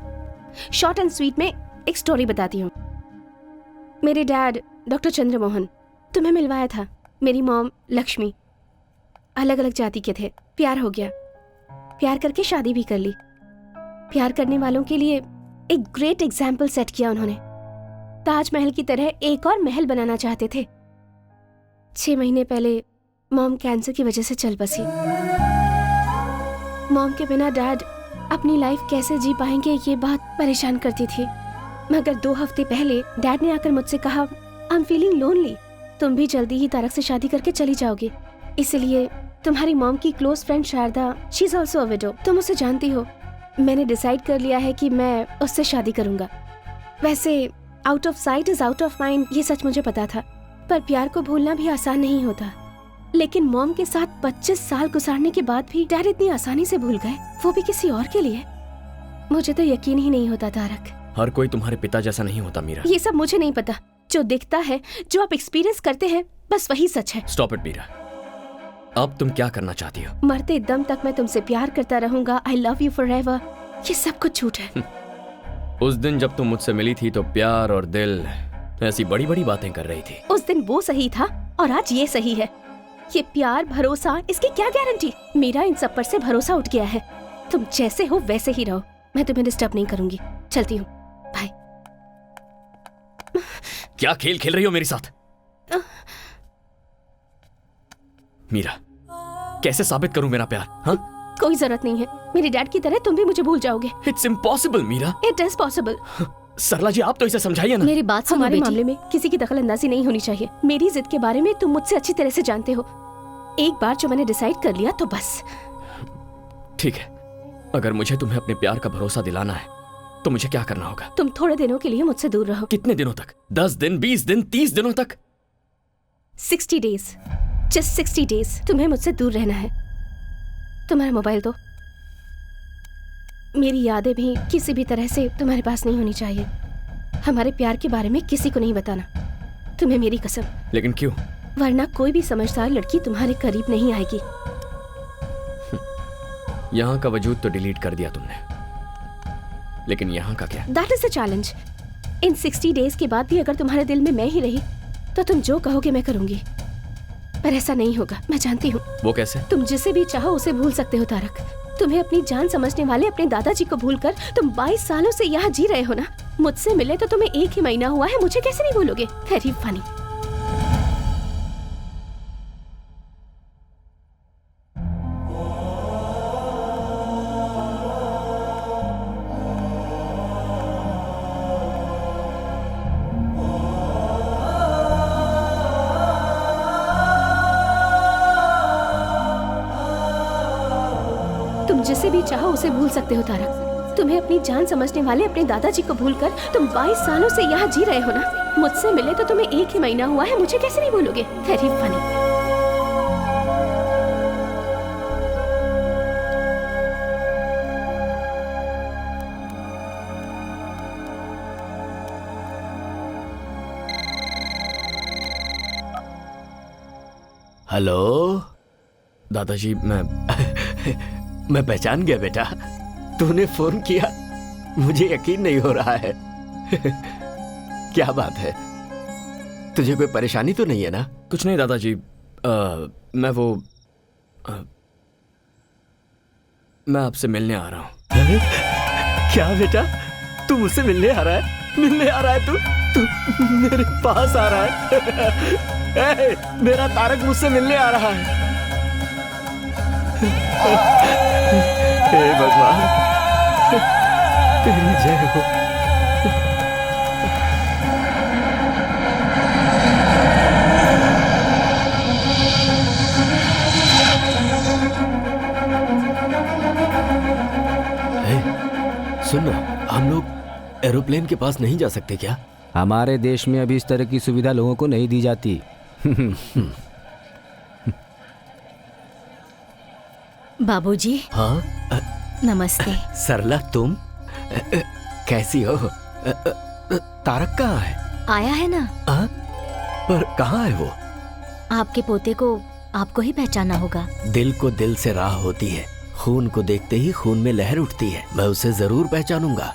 शॉर्ट एंड स्वीट में एक स्टोरी बताती हूँ। मेरे डैड डॉक्टर चंद्रमोहन तुम्हें मिलवाया था। मेरी मॉम लक्ष्मी। अलग अलग जाति के थे। प्यार हो गया। प्यार करके शादी भी कर ली। प्यार करने वालों के लिए एक ग्रेट एग्जाम्पल सेट किया उन्होंने। ताजमहल की तरह एक और महल बनाना चाहते थे। 6 महीने पहले मॉम कैंसर की वजह से चल बसी। मॉम के बिना डैड अपनी लाइफ कैसे जी पाएंगे ये बात परेशान करती थी। मगर 2 हफ्ते पहले डैड ने आकर मुझसे कहा, आई एम फीलिंग लोनली। तुम भी जल्दी ही तारक से शादी करके चली जाओगी, इसलिए तुम्हारी मॉम की close friend Sharda, she is also a widow, तुम उसे जानती हो। मैंने डिसाइड कर लिया है कि मैं उससे शादी करूंगा। वैसे out of site is out of mind, ये सच मुझे पता था, पर प्यार को भूलना भी आसान नहीं होता। लेकिन मॉम के साथ 25 साल गुजारने के बाद भी डैड इतनी आसानी से भूल गए, वो भी किसी और के लिए। मुझे तो यकीन ही नहीं होता तारक। हर कोई तुम्हारे पिता जैसा नहीं होता मीरा। ये सब मुझे नहीं पता। जो दिखता है, जो आप एक्सपीरियंस करते हैं, बस वही सच है। Stop it Meera. अब तुम क्या करना चाहती हो? मरते दम तक मैं तुमसे प्यार करता रहूंगा। I love you forever. ये सब कुछ झूठ है। उस दिन जब तुम मुझसे मिली थी तो प्यार और दिल ऐसी बड़ी बड़ी बातें कर रही थी। उस दिन वो सही था और आज ये सही है। ये प्यार भरोसा, इसकी क्या गारंटी? मेरा इन सब पर से भरोसा उठ गया है। तुम जैसे हो वैसे ही रहो। मैं तुम्हें डिस्टर्ब नहीं करूंगी। चलती हूँ, बाय। क्या खेल खेल रही हो मेरे साथ? मीरा, कैसे साबित करूं मेरा प्यार? हाँ, कोई जरूरत नहीं है। मेरे डैड की तरह तुम भी मुझे भूल जाओगे। It's impossible Meera. It is possible. Sarla ji, आप तो इसे समझाइए ना। मेरी बात सुनो हमारे बेटी। मामले में किसी की दखल अंदाजी नहीं होनी चाहिए। मेरी जिद के बारे में तुम मुझसे अच्छी तरह से जानते हो। एक बार जो मैंने डिसाइड कर लिया तो बस। ठीक है, अगर मुझे तुम्हें अपने प्यार का भरोसा दिलाना है तो मुझे क्या करना होगा? तुम थोड़े दिनों के लिए मुझसे दूर रहो। कितने दिनों तक? 10 दिन, 20 दिन, 30 दिनों तक? 60 डेज, जस्ट 60 डेज तुम्हें मुझसे दूर रहना है। तुम्हारा मोबाइल दो। मेरी यादें भी किसी भी तरह से तुम्हारे पास नहीं होनी चाहिए। हमारे प्यार के बारे में किसी को नहीं बताना, तुम्हें मेरी कसम। लेकिन क्यों? वरना कोई भी समझदार लड़की तुम्हारे करीब नहीं आएगी। यहाँ का वजूद तो डिलीट कर दिया तुमने, लेकिन यहाँ का क्या? That is the challenge. In 60 days के बाद भी अगर तुम्हारे दिल में मैं ही रही तो तुम जो कहोगे मैं करूंगी, पर ऐसा नहीं होगा, मैं जानती हूँ। वो कैसे? तुम जिसे भी चाहो उसे भूल सकते हो तारक। तुम्हें अपनी जान समझने वाले अपने दादाजी को भूलकर तुम 22 सालों से यहाँ जी रहे हो ना। मुझसे मिले तो तुम्हें 1 ही महीना हुआ है, मुझे कैसे नहीं भूलोगे? Very funny. तुम जिसे भी चाहो उसे भूल सकते हो तारक। तुम्हें अपनी जान समझने वाले अपने दादाजी को भूलकर तुम 22 सालों से यहाँ जी रहे हो ना। मुझसे मिले तो तुम्हें 1 ही महीना हुआ है, मुझे कैसे नहीं भूलोगे? Very funny. हेलो दादाजी, मैं पहचान गया बेटा, तूने फोन किया, मुझे यकीन नहीं हो रहा है। क्या बात है, तुझे कोई परेशानी तो नहीं है ना? कुछ नहीं दादाजी, मैं आपसे मिलने आ रहा हूँ। क्या बेटा, तू मुझसे मिलने आ रहा है? मिलने आ रहा है तू मेरे पास आ रहा है? मेरा तारक मुझसे मिलने आ रहा है। हे भगवान, तेरी जय हो। सुन ना, हम लोग एरोप्लेन के पास नहीं जा सकते क्या? हमारे देश में अभी इस तरह की सुविधा लोगों को नहीं दी जाती। बाबूजी। हाँ नमस्ते। सरला, तुम कैसी हो? तारक कहाँ है? आया है ना। पर कहाँ है वो? आपके पोते को आपको ही पहचाना होगा। दिल को दिल से राह होती है, खून को देखते ही खून में लहर उठती है। मैं उसे जरूर पहचानूंगा।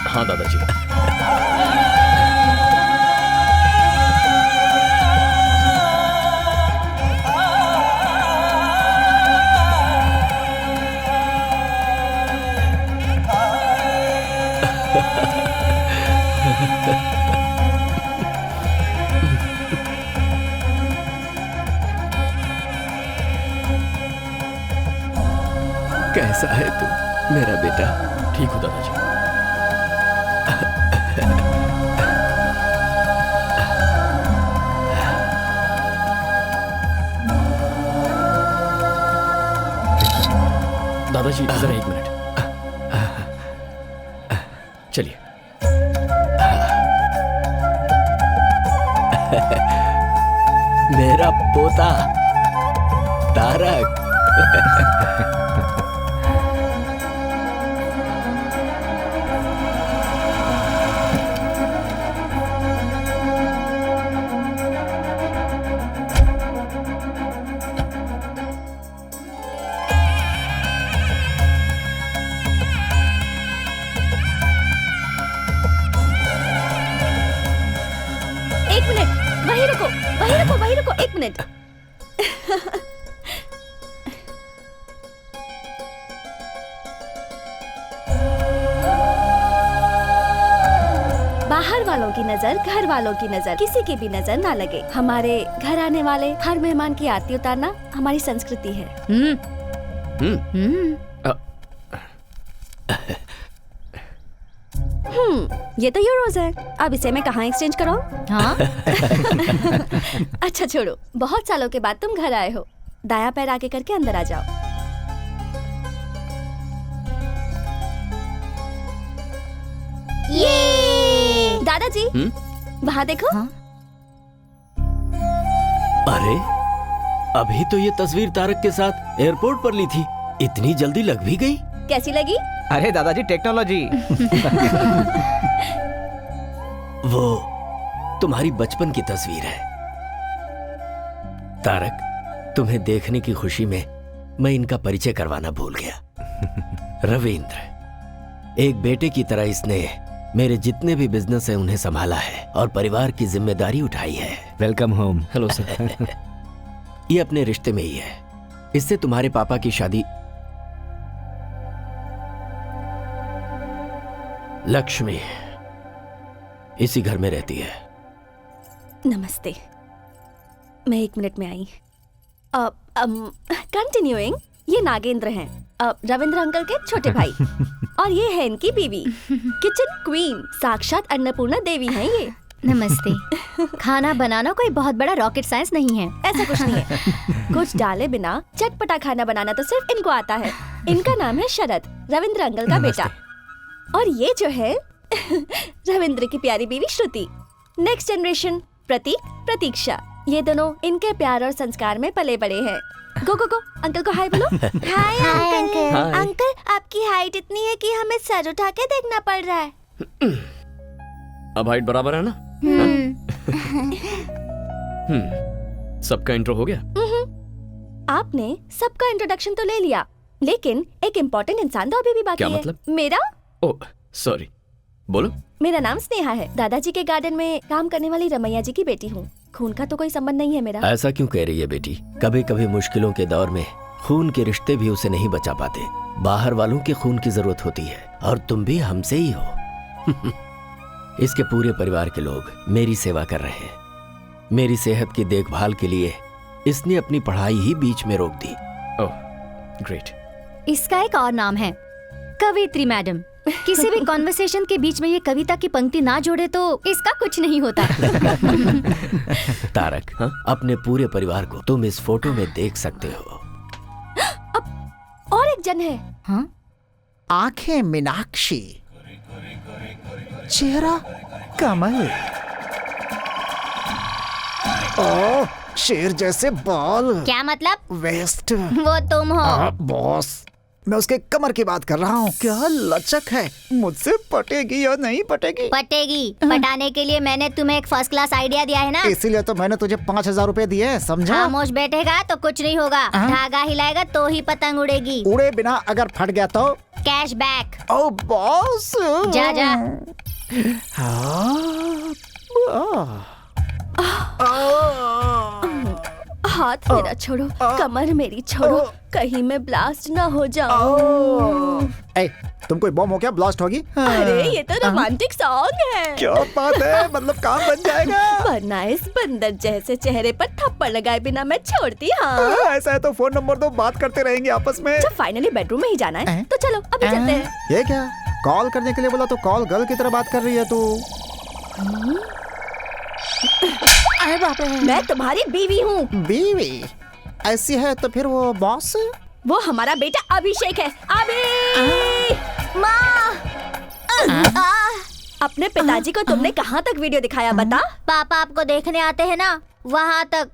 हाँ दादाजी। कैसा है तू मेरा बेटा? ठीक हो दादाजी। दादाजी जरा 1 मिनट, चलिए। मेरा पोता तारक। वहीं रुको 1 मिनट। बाहर वालों की नजर, घर वालों की नजर, किसी की भी नजर ना लगे। हमारे घर आने वाले हर मेहमान की आरती उतारना हमारी संस्कृति है। ये तो यूरोज है। अब इसे मैं कहाँ एक्सचेंज कराऊं? हाँ? अच्छा छोड़ो, बहुत सालों के बाद तुम घर आए हो। दाया पैर आगे करके अंदर आ जाओ। ये दादाजी, वहाँ देखो। हाँ? अरे अभी तो ये तस्वीर तारक के साथ एयरपोर्ट पर ली थी, इतनी जल्दी लग भी गई। कैसी लगी? अरे दादाजी टेक्नोलॉजी। वो तुम्हारी बचपन की तस्वीर है तारक। तुम्हें देखने की खुशी में मैं इनका परिचय करवाना भूल गया। रविंद्र, एक बेटे की तरह इसने मेरे जितने भी बिजनेस है उन्हें संभाला है और परिवार की जिम्मेदारी उठाई है। Welcome home. Hello sir. ये अपने रिश्ते में ही है। इससे तुम्हारे पापा की शादी। लक्ष्मी इसी घर में रहती है। नमस्ते, मैं 1 मिनट में आई। कंटिन्यूइंग, ये नागेंद्र हैं, रविंद्र अंकल के छोटे भाई। और ये है इनकी बीवी, किचन क्वीन, साक्षात अन्नपूर्णा देवी हैं ये। नमस्ते। खाना बनाना कोई बहुत बड़ा रॉकेट साइंस नहीं है। ऐसा कुछ नहीं है। कुछ डाले बिना चटपटा खाना बनाना तो सिर्फ इनको आता है। इनका नाम है शरद, रविंद्र अंकल का बेटा। और ये जो है रविंद्र की प्यारी बीवी श्रुति। नेक्स्ट जनरेशन प्रतीक, प्रतीक्षा। ये दोनों इनके प्यार और संस्कार में पले बड़े हैं। गो गो गो, अंकल को हाय बोलो। Hi uncle. हाय। अंकल, आपकी हाइट इतनी है कि हमें सर उठा के देखना पड़ रहा है। अब हाइट बराबर है ना? सबका इंट्रो हो गया? आपने सबका इंट्रोडक्शन तो ले लिया, लेकिन एक इम्पोर्टेंट इंसान तो अभी भी बाकी क्या है। मतलब? मेरा ओह सॉरी, बोलो। मेरा नाम स्नेहा है। दादाजी के गार्डन में काम करने वाली रमैया जी की बेटी हूँ। खून का तो कोई संबंध नहीं है मेरा। ऐसा क्यों कह रही है बेटी? कभी कभी मुश्किलों के दौर में खून के रिश्ते भी उसे नहीं बचा पाते। बाहर वालों के खून की जरूरत होती है और तुम भी हमसे ही हो। इसके पूरे परिवार के लोग मेरी सेवा कर रहे हैं। मेरी सेहत की देखभाल के लिए इसने अपनी पढ़ाई ही बीच में रोक दी। Oh great. इसका एक और नाम है, कवित्री मैडम। किसी भी कॉन्वर्सेशन के बीच में ये कविता की पंक्ति ना जोड़े तो इसका कुछ नहीं होता। तारक, अपने पूरे परिवार को तुम इस फोटो में देख सकते हो। और एक जन है। हाँ? आंखें मीनाक्षी, चेहरा कमल, ओ शेर जैसे बाल, क्या मतलब? वेस्ट। वो तुम हो। बॉस, मैं उसके कमर की बात कर रहा हूँ। क्या लचक है। मुझसे पटेगी या नहीं पटेगी? पटेगी। पटाने के लिए मैंने तुम्हें एक फर्स्ट क्लास आइडिया दिया है ना। इसीलिए तो मैंने तुझे 5000 रुपए दिए, समझा? खामोश बैठेगा तो कुछ नहीं होगा। धागा हिलाएगा तो ही पतंग उड़ेगी। उड़े बिना अगर फट गया तो? Cash back. ओ बॉस, जा जा। हाथ मेरा छोड़ो, कमर मेरी छोड़ो, कहीं मैं ब्लास्ट ना हो जाऊं। ए, तुम कोई बम हो क्या ब्लास्ट होगी? अरे ये तो रोमांटिक सॉन्ग है। क्या बात है, मतलब काम बन जाएगा। वरना इस बंदर जैसे चेहरे पर थप्पड़ लगाए बिना मैं छोड़ती। हाँ, ऐसा है तो फोन नंबर दो, बात करते रहेंगे आपस में। जब फाइनली बेडरूम में ही जाना है तो चलो अभी चलते हैं। ये क्या, कॉल करने के लिए बोला तो कॉल गर्ल की तरह बात कर रही है तू। अरे बाप रे, मैं तुम्हारी बीवी हूँ। बीवी? ऐसी है तो फिर वो बॉस? वो हमारा बेटा अभिषेक है। अभी माँ, अपने पिताजी को तुमने कहाँ तक वीडियो दिखाया बता? पापा आपको देखने आते हैं ना, वहाँ तक,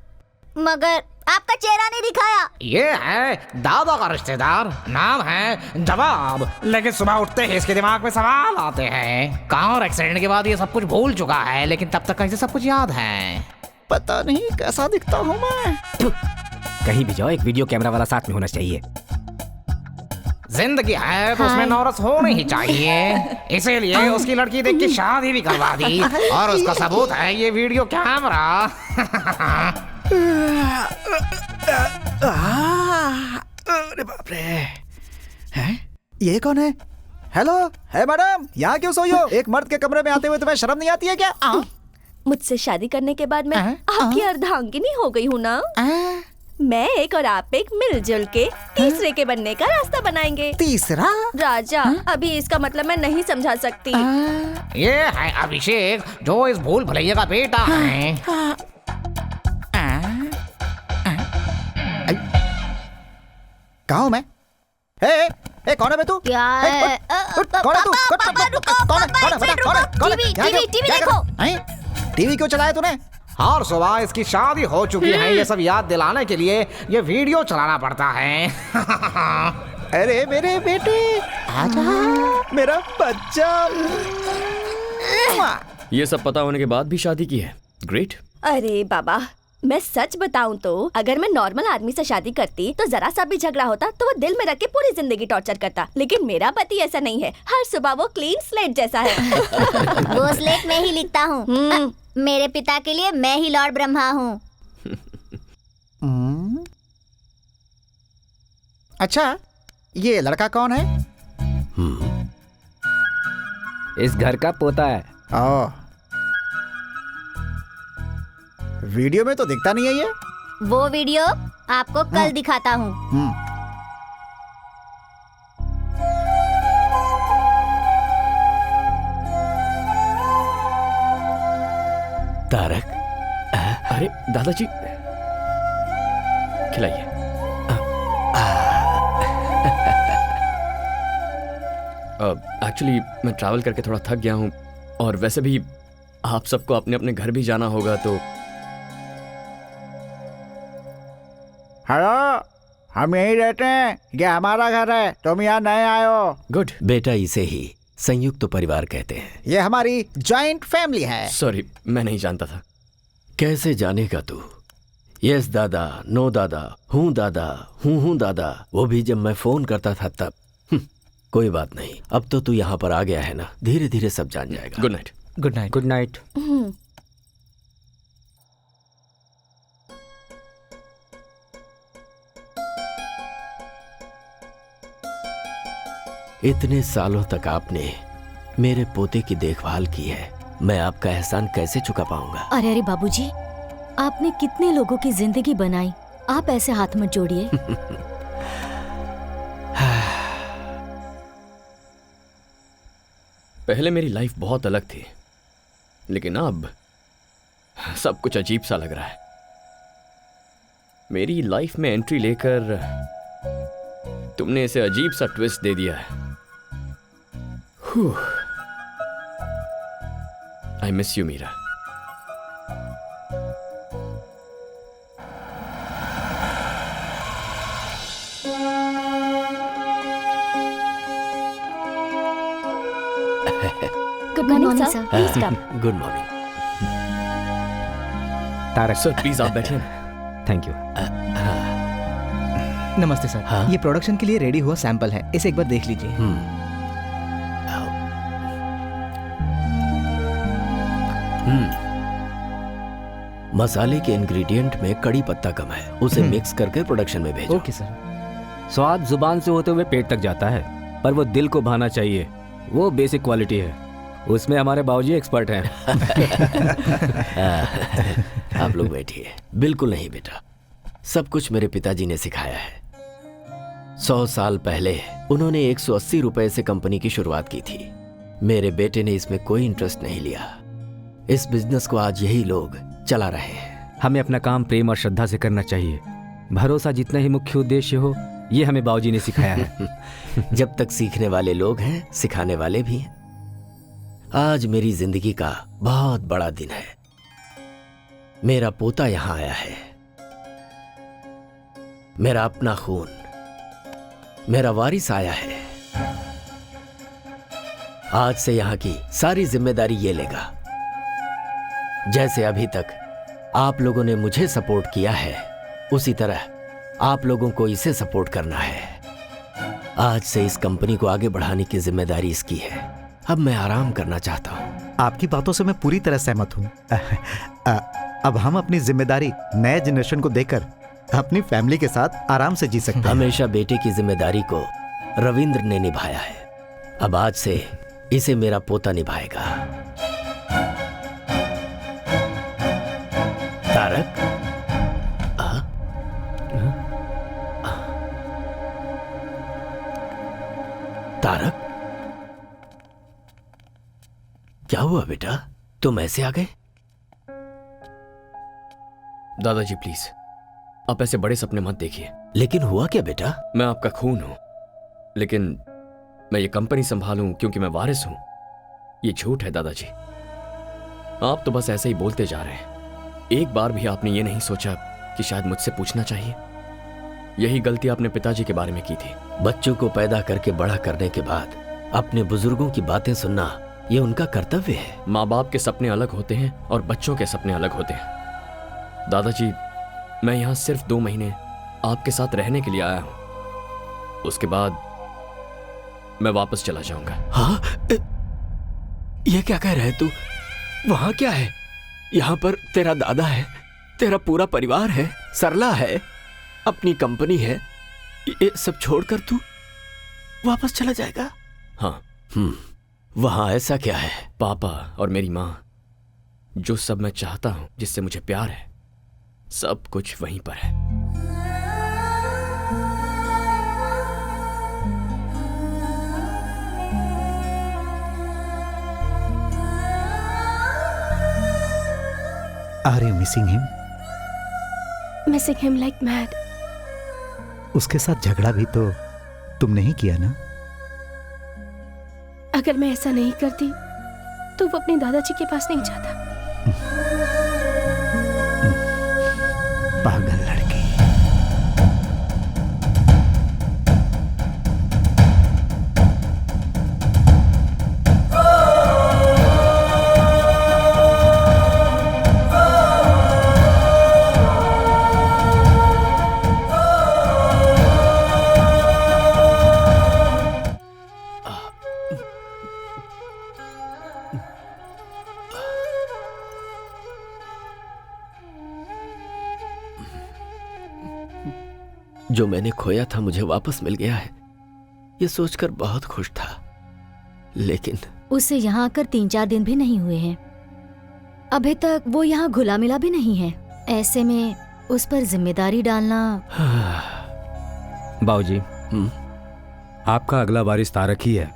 मगर आपका चेहरा नहीं दिखाया। ये है दादा का रिश्तेदार, नाम है जवाब। लेकिन सुबह उठते ही इसके दिमाग में सवाल आते हैं। कार एक्सीडेंट के बाद ये सब कुछ भूल चुका है, लेकिन तब तक इसे सब कुछ याद है। पता नहीं कैसा दिखता हूँ मैं। कहीं भी जाओ एक वीडियो कैमरा वाला साथ में होना चाहिए। जिंदगी है तो उसमें नौरस होनी ही चाहिए, इसीलिए उसकी लड़की देख के शादी भी करवा दी। और उसका सबूत है ये वीडियो कैमरा। अरे बाप रे, हैं? ये कौन है? हेलो, है मैडम, यहाँ क्यों सोई हो? एक मर्द के कमरे में आते हुए तुम्हें शर्म नहीं आती है क्या? मुझसे शादी करने के बाद मैं आपकी अर्धांगिनी हो गई हूँ ना। मैं एक और आप एक मिलजुल के तीसरे के बनने का रास्ता बनाएंगे। तीसरा? राजा, अभी इसका मतलब मैं नहीं समझा सकती। ये है अभिषेक, जो इस भूल भुलैया का बेटा है। कहाँ हूँ मैं? ए, कौन है बे तू? क्या है? कौन है तू? कौन है? टीवी देखो। टीवी क्यों चलाया तूने? हर सुबह इसकी शादी हो चुकी है, ये सब याद दिलाने के लिए ये वीडियो चलाना पड़ता है। अरे मेरे बेटे, आजा, मेरा बच्चा। ये सब पता होने के बाद भी शादी की है। ग्रेट। अरे बाबा, मैं सच बताऊं तो अगर मैं नॉर्मल आदमी से शादी करती तो जरा सा भी झगड़ा होता तो वो दिल में रख के पूरी जिंदगी टॉर्चर करता, लेकिन मेरा पति ऐसा नहीं है। हर सुबह वो क्लीन स्लेट जैसा है। वो स्लेट मैं ही लिखता हूँ। मेरे पिता के लिए मैं ही लॉर्ड ब्रह्मा हूँ। अच्छा, ये लड़का कौन है? इस घर का पोता है। वीडियो में तो दिखता नहीं है ये। वो वीडियो आपको कल दिखाता हूँ। तारक, अरे दादाजी, खिलाइए। एक्चुअली मैं ट्रैवल करके थोड़ा थक गया हूँ, और वैसे भी आप सबको अपने अपने घर भी जाना होगा, तो हेलो, हम यहीं रहते हैं, ये हमारा घर है, तुम यहाँ नए आए हो। गुड। बेटा, इसे ही संयुक्त परिवार कहते हैं। ये हमारी जॉइंट फैमिली है। सॉरी, मैं नहीं जानता था। कैसे जानेगा तू? यस दादा, नो दादा, हूँ दादा, हूँ दादा, वो भी जब मैं फोन करता था तब। कोई बात नहीं, अब तो तू यहाँ पर आ गया है ना, धीरे धीरे सब जान जाएगा। Good night. Good night. Good night. इतने सालों तक आपने मेरे पोते की देखभाल की है, मैं आपका एहसान कैसे चुका पाऊंगा? अरे अरे बाबूजी, आपने कितने लोगों की जिंदगी बनाई, आप ऐसे हाथ मत जोड़िए। पहले मेरी लाइफ बहुत अलग थी, लेकिन अब सब कुछ अजीब सा लग रहा है। मेरी लाइफ में एंट्री लेकर तुमने इसे अजीब सा ट्विस्ट दे दिया है। I miss you Meera. Good morning sir, please come. Good morning. Tarak sir please आप बैठिए ना। थैंक यू। नमस्ते सर। हाँ? ये प्रोडक्शन के लिए रेडी हुआ सैंपल है, इसे एक बार देख लीजिए। मसाले के इंग्रेडिएंट में कड़ी पत्ता कम है, उसे मिक्स करके प्रोडक्शन में भेजो। Okay sir. स्वाद जुबान से होते हुए पेट तक जाता है, पर वो दिल को भाना चाहिए, वो बेसिक क्वालिटी है। उसमें हमारे बाबूजी एक्सपर्ट हैं। आप लोग बैठिए। बिल्कुल नहीं बेटा, सब कुछ मेरे पिताजी ने सिखाया है। 100 साल पहले उन्होंने 180 रुपए से कंपनी की शुरुआत की थी। मेरे बेटे ने इसमें कोई इंटरेस्ट नहीं लिया। इस बिजनेस को आज यही लोग चला रहे हैं। हमें अपना काम प्रेम और श्रद्धा से करना चाहिए। भरोसा जितना ही मुख्य उद्देश्य हो, ये हमें बाबूजी ने सिखाया है। जब तक सीखने वाले लोग हैं, सिखाने वाले भी हैं। आज मेरी जिंदगी का बहुत बड़ा दिन है। मेरा पोता यहां आया है, मेरा अपना खून, मेरा वारिस आया है। आज से यहां की सारी जिम्मेदारी ये लेगा। जैसे अभी तक आप लोगों ने मुझे सपोर्ट किया है, उसी तरह आप लोगों को इसे सपोर्ट करना है। आज से इस कंपनी को आगे बढ़ाने की जिम्मेदारी इसकी है। अब मैं आराम करना चाहता हूँ। आपकी बातों से मैं पूरी तरह सहमत हूँ। अब हम अपनी जिम्मेदारी नए जनरेशन को देकर अपनी फैमिली के साथ आराम से जी सकते हैं। हमेशा बेटे की जिम्मेदारी को रविंद्र ने निभाया है, अब आज से इसे मेरा पोता निभाएगा। तारक, तारक, क्या हुआ बेटा? तुम ऐसे आ गए? दादाजी प्लीज, आप ऐसे बड़े सपने मत देखिए। लेकिन हुआ क्या बेटा? मैं आपका खून हूं, लेकिन मैं ये कंपनी संभालूं क्योंकि मैं वारिस हूं, ये झूठ है दादाजी। आप तो बस ऐसे ही बोलते जा रहे हैं। एक बार भी आपने ये नहीं सोचा कि शायद मुझसे पूछना चाहिए? यही गलती आपने पिताजी के बारे में की थी। बच्चों को पैदा करके बड़ा करने के बाद अपने बुजुर्गों की बातें सुनना ये उनका कर्तव्य है। माँ बाप के सपने अलग होते हैं और बच्चों के सपने अलग होते हैं। दादाजी, मैं यहाँ सिर्फ 2 महीने आपके साथ रहने के लिए आया हूँ, उसके बाद मैं वापस चला जाऊंगा। हाँ? ये क्या कह रहे तू? वहां क्या है? यहाँ पर तेरा दादा है, तेरा पूरा परिवार है, सरला है, अपनी कंपनी है, ये सब छोड़कर तू वापस चला जाएगा? हाँ। वहां ऐसा क्या है? पापा और मेरी माँ, जो सब मैं चाहता हूं, जिससे मुझे प्यार है, सब कुछ वहीं पर है। Are you missing him? Missing him like mad. उसके साथ झगड़ा भी तो तुम नहीं किया ना? अगर मैं ऐसा नहीं करती तो वो अपने दादाजी के पास नहीं जाता। पागल लड़की। जो मैंने खोया था मुझे वापस मिल गया है, ये सोचकर बहुत खुश था। लेकिन उसे यहाँ आकर 3-4 दिन भी नहीं हुए हैं। अभी तक वो यहाँ घुला मिला भी नहीं है। ऐसे में उस पर जिम्मेदारी डालना। बाबूजी, आपका अगला वारिस तारक ही है।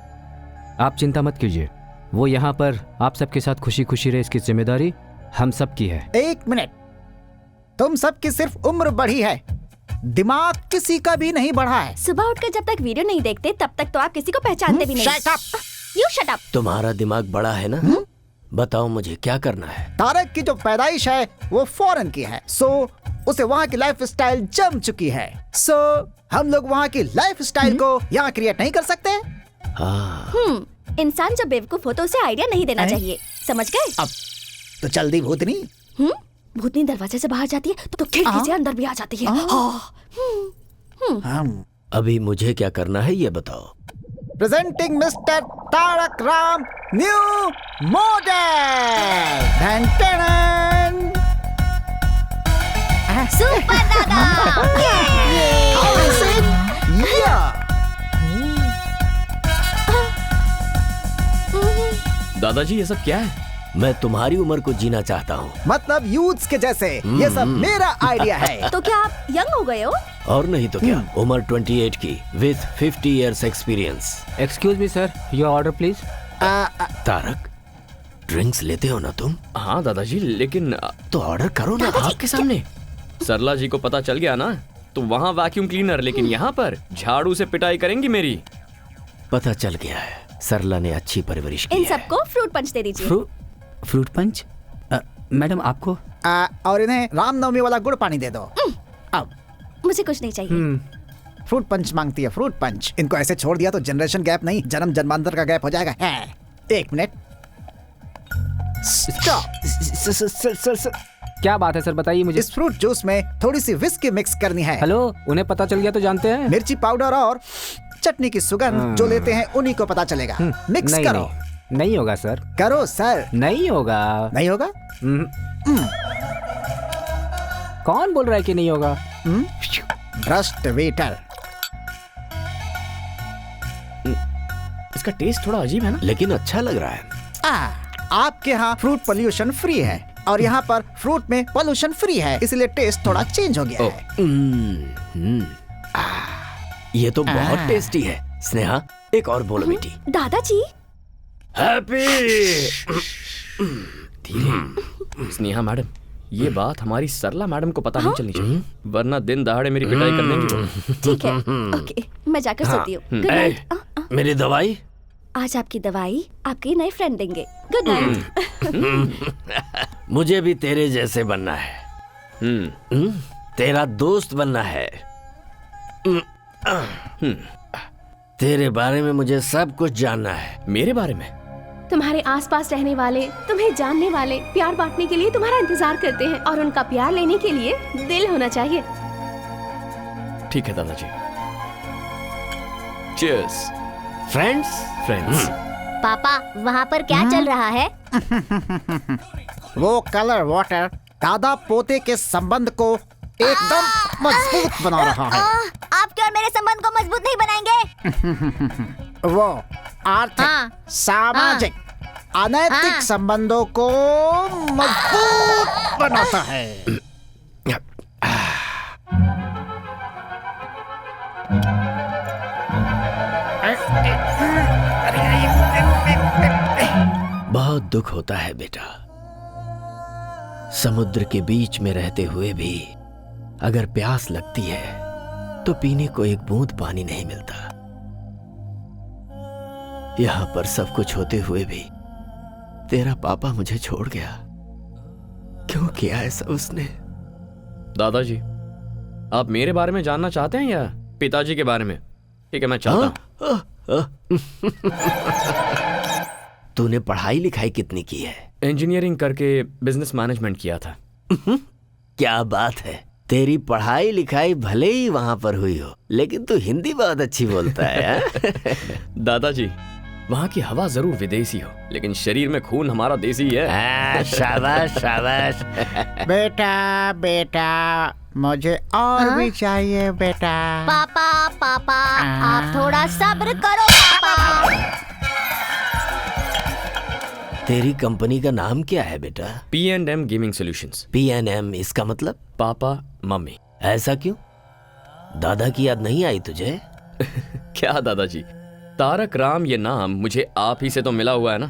आप चिंता मत कीजिए, वो यहाँ पर आप सबके साथ खुशी खुशी रहे, इसकी जिम्मेदारी हम सब की है। 1 मिनट, तुम सबकी सिर्फ उम्र बढ़ी है, दिमाग किसी का भी नहीं बढ़ा है। सुबह उठकर जब तक वीडियो नहीं देखते तब तक तो आप किसी को पहचानते भी नहीं। Shut up! You shut up! तुम्हारा दिमाग बड़ा है ना? बताओ मुझे क्या करना है? तारक की जो पैदाइश है वो फॉरेन की है, सो उसे वहाँ की लाइफ स्टाइल जम चुकी है। सो हम लोग वहाँ की लाइफ स्टाइल को यहाँ क्रिएट नहीं कर सकते। इंसान जब बेवकूफ हो तो उसे आइडिया नहीं देना चाहिए, समझ गए? अब तो जल्दी भूतनी। भूतनी दरवाजे से बाहर जाती है तो खिड़की से अंदर भी आ जाती है। अभी मुझे क्या करना है ये बताओ। Presenting mister Tarak Ram new model. Super दादा। दादाजी, ये सब क्या है? मैं तुम्हारी उम्र को जीना चाहता हूँ। मतलब यूथ्स के जैसे। ये सब मेरा आइडिया है। तो क्या आप यंग हो गए हो? और नहीं तो क्या, उम्र 28 की with 50 years experience. Excuse me sir, your order please. Tarak, drinks लेते हो ना तुम? हाँ दादाजी, लेकिन तो ऑर्डर करो ना आपके सामने। सरला जी को पता चल गया ना तो वहाँ वैक्यूम क्लीनर, लेकिन यहाँ पर झाड़ू से पिटाई करेंगी मेरी। पता चल गया है, सरला ने अच्छी परवरिश की इन है। सबको फ्रूट पंच दे दीजिए। Fruit punch? मैडम आपको? और इन्हें रामनवमी वाला गुड़ पानी दे दो। अब मुझे कुछ नहीं चाहिए। फ्रूट पंच मांगती है, फ्रूट पंच। इनको ऐसे छोड़ दिया तो जनरेशन गैप नहीं, जन्म जन्मांतर का गैप हो जाएगा। 1 मिनट, स्टॉप। क्या बात है सर, बताइए मुझे। इस फ्रूट जूस में थोड़ी सी विस्की मिक्स करनी है। हेलो, उन्हें पता चल गया तो जानते हैं। मिर्ची पाउडर और चटनी की सुगंध जो लेते हैं उन्हीं को पता चलेगा। मिक्स नहीं, करो। नहीं होगा सर। करो सर। नहीं होगा। नहीं होगा? कौन बोल रहा है कि नहीं होगा? भ्रष्ट वेटर। इसका टेस्ट थोड़ा अजीब है ना? लेकिन अच्छा लग रहा है। आपके यहाँ फ्रूट पोल्यूशन फ्री है और यहाँ पर फ्रूट में पोल्यूशन फ्री है, इसलिए टेस्ट थोड़ा चेंज हो गया है। ये तो बहुत टेस्टी है। स्नेहा, एक और बोलो बेटी। दादाजी। हैप्पी। धीरे। स्नेहा मैडम, ये बात हमारी सरला मैडम को पता नहीं चलनी चाहिए, वरना दिन दहाड़े मेरी पिटाई कर देंगी। ठीक है, ओके, मैं जाकर सोती हूँ। Good night. मेरी दवाई? आज आपकी दवाई आपके नए फ्रेंड देंगे। Good night. मुझे भी तेरे जैसे बनना है। तेरा दोस्त बनना है। तेरे बारे में मुझे सब कुछ जानना है। मेरे बारे में? तुम्हारे आसपास रहने वाले, तुम्हें जानने वाले, प्यार बांटने के लिए तुम्हारा इंतजार करते हैं और उनका प्यार लेने के लिए दिल होना चाहिए। ठीक है दादाजी। चीयर्स। फ्रेंड्स। पापा, वहाँ पर क्या चल रहा है? वो कलर वाटर दादा पोते के संबंध को एकदम मजबूत बना रहा है। आपके और मेरे संबंध को मजबूत नहीं बनाएंगे। वो आर्थिक, सामाजिक, अनैतिक संबंधों को मजबूत बनाता है। बहुत दुख होता है बेटा, समुद्र के बीच में रहते हुए भी अगर प्यास लगती है तो पीने को एक बूंद पानी नहीं मिलता। यहां पर सब कुछ होते हुए भी तेरा पापा मुझे छोड़ गया। क्यों किया ऐसा उसने? दादाजी, आप मेरे बारे में जानना चाहते हैं या पिताजी के बारे में? ठीक है, मैं चाहता हूं। तूने पढ़ाई लिखाई कितनी की है? इंजीनियरिंग करके बिजनेस मैनेजमेंट किया था। क्या बात है। तेरी पढ़ाई लिखाई भले ही वहां पर हुई हो, लेकिन तू हिंदी बहुत अच्छी बोलता है। दादाजी, वहाँ की हवा जरूर विदेशी हो, लेकिन शरीर में खून हमारा देसी है। शाबाश शाबाश। बेटा बेटा, मुझे और भी चाहिए बेटा। पापा पापा, आप थोड़ा सब्र करो पापा। तेरी कंपनी का नाम क्या है बेटा? P&M gaming solutions. P&M, इसका मतलब? Papa mummy. ऐसा क्यों? दादा की याद नहीं आई तुझे? क्या दादाजी, तारक राम ये नाम मुझे आप ही से तो मिला हुआ है ना।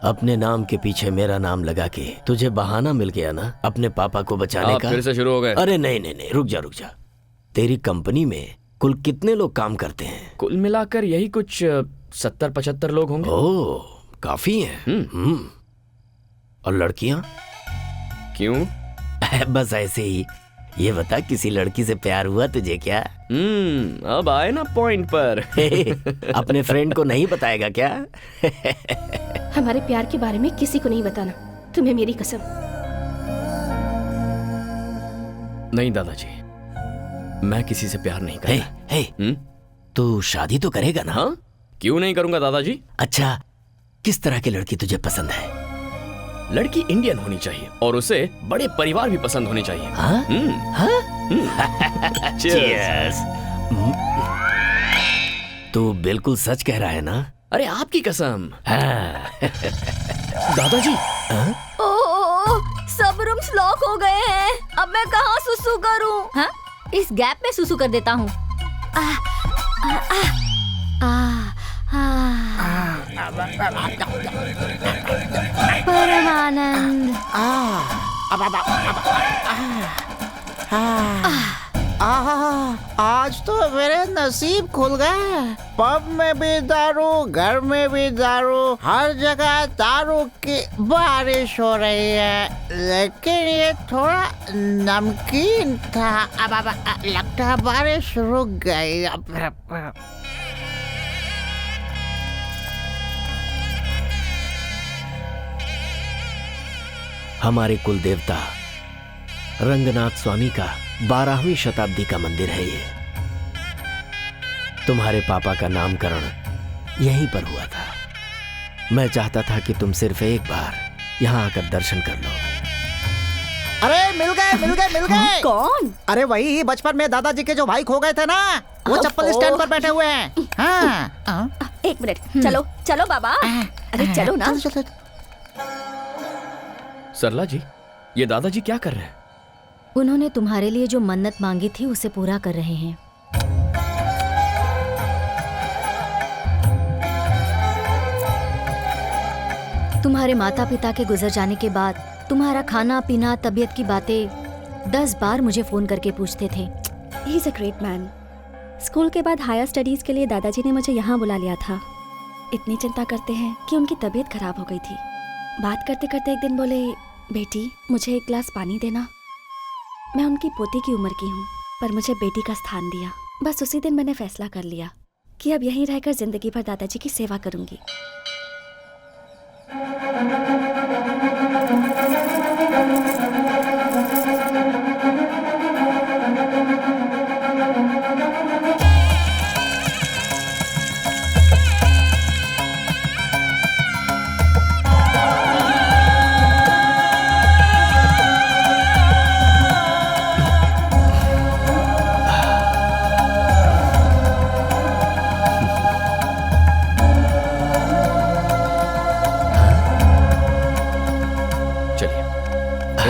अपने नाम के पीछे मेरा नाम लगा के तुझे बहाना मिल गया ना अपने पापा को बचाने आप का। फिर से शुरू हो गए। अरे नहीं नहीं नहीं, रुक जा। तेरी कंपनी में कुल कितने लोग काम करते हैं? कुल मिलाकर यही कुछ 70-75 लोग होंगे। ओह, काफी हैं। और लड़कियां? क्यों? बस ऐसे ही। ये बता, किसी लड़की से प्यार हुआ तुझे क्या? अब आए ना पॉइंट पर। अपने फ्रेंड को नहीं बताएगा क्या? हमारे प्यार के बारे में किसी को नहीं बताना, तुम्हें मेरी कसम। नहीं दादाजी, मैं किसी से प्यार नहीं करता। तू शादी तो करेगा ना? हाँ, क्यों नहीं करूंगा दादाजी। अच्छा, किस तरह की लड़की तुझे पसंद है? लड़की इंडियन होनी चाहिए और उसे बड़े परिवार भी पसंद होने चाहिए। Cheers। तू बिल्कुल सच कह रहा है ना? अरे आपकी कसम। दादाजी। सब रूम्स लॉक हो गए हैं। अब मैं कहाँ सुसु करूं? हाँ? इस गैप में सुसु कर देता हूँ। परमानंद। आज तो मेरे नसीब खुल गए। पब में भी दारू, घर में भी दारू, हर जगह दारू की बारिश हो रही है। लेकिन ये थोड़ा नमकीन था। अब लगता है बारिश रुक गई। हमारे कुल देवता रंगनाथ स्वामी का 12वीं शताब्दी का मंदिर है ये। तुम्हारे पापा का नामकरण यहीं पर हुआ था। मैं चाहता था कि तुम सिर्फ एक बार यहाँ आकर दर्शन कर लो। अरे मिल गए। कौन? अरे वही बचपन में दादाजी के जो भाई खो गए थे ना, वो चप्पल स्टैंड पर बैठे हुए हैं। हाँ। एक मिनट, चलो चलो बाबा, अरे चलो ना। सरला जी, ये दादाजी क्या कर रहे हैं? उन्होंने तुम्हारे लिए जो मन्नत मांगी थी उसे पूरा कर रहे हैं। तुम्हारे माता पिता के गुजर जाने के बाद तुम्हारा खाना पीना तबीयत की बातें 10 बार मुझे फोन करके पूछते थे। He is a great man. School के बाद हायर स्टडीज के लिए दादाजी ने मुझे यहाँ बुला लिया था। इतनी चिंता करते हैं कि उनकी तबीयत खराब हो गई थी। बात करते करते एक दिन बोले, बेटी मुझे एक गिलास पानी देना। मैं उनकी पोती की उम्र की हूँ, पर मुझे बेटी का स्थान दिया। बस उसी दिन मैंने फैसला कर लिया कि अब यहीं रहकर जिंदगी भर दादाजी की सेवा करूंगी।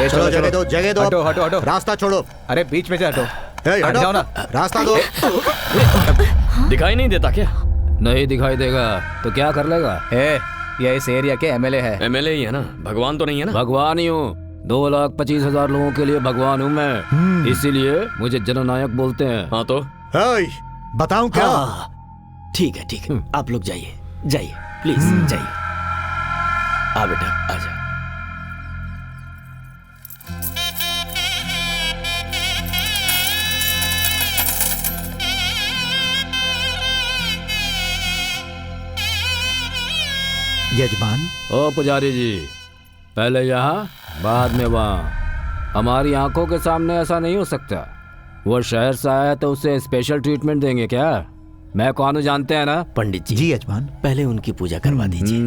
चलो जगह दो हटो हटो हटो, रास्ता छोड़ो। अरे बीच में से हटो, हट जाओ ना। रास्ता दो। दिखाई नहीं देता क्या? नहीं दिखाई देगा तो क्या कर लेगा? ये इस एरिया के एमएलए है। एमएलए ही है ना, भगवान तो नहीं है ना? भगवान ही हूँ। 2,25,000 लोगों के लिए भगवान हूँ मैं, इसीलिए मुझे जननायक बोलते हैं। हाँ तो बताऊं क्या? ठीक है, आप लोग जाइए प्लीज जाइए। आ बेटा आजा। यजमान। ओ पुजारी जी, पहले यहाँ बाद में वहाँ। हमारी आंखों के सामने ऐसा नहीं हो सकता। वो शहर से आया तो उसे स्पेशल ट्रीटमेंट देंगे क्या? मैं कौन हूँ जानते हैं ना? पंडित जी। जी यजमान। पहले उनकी पूजा करवा दीजिए।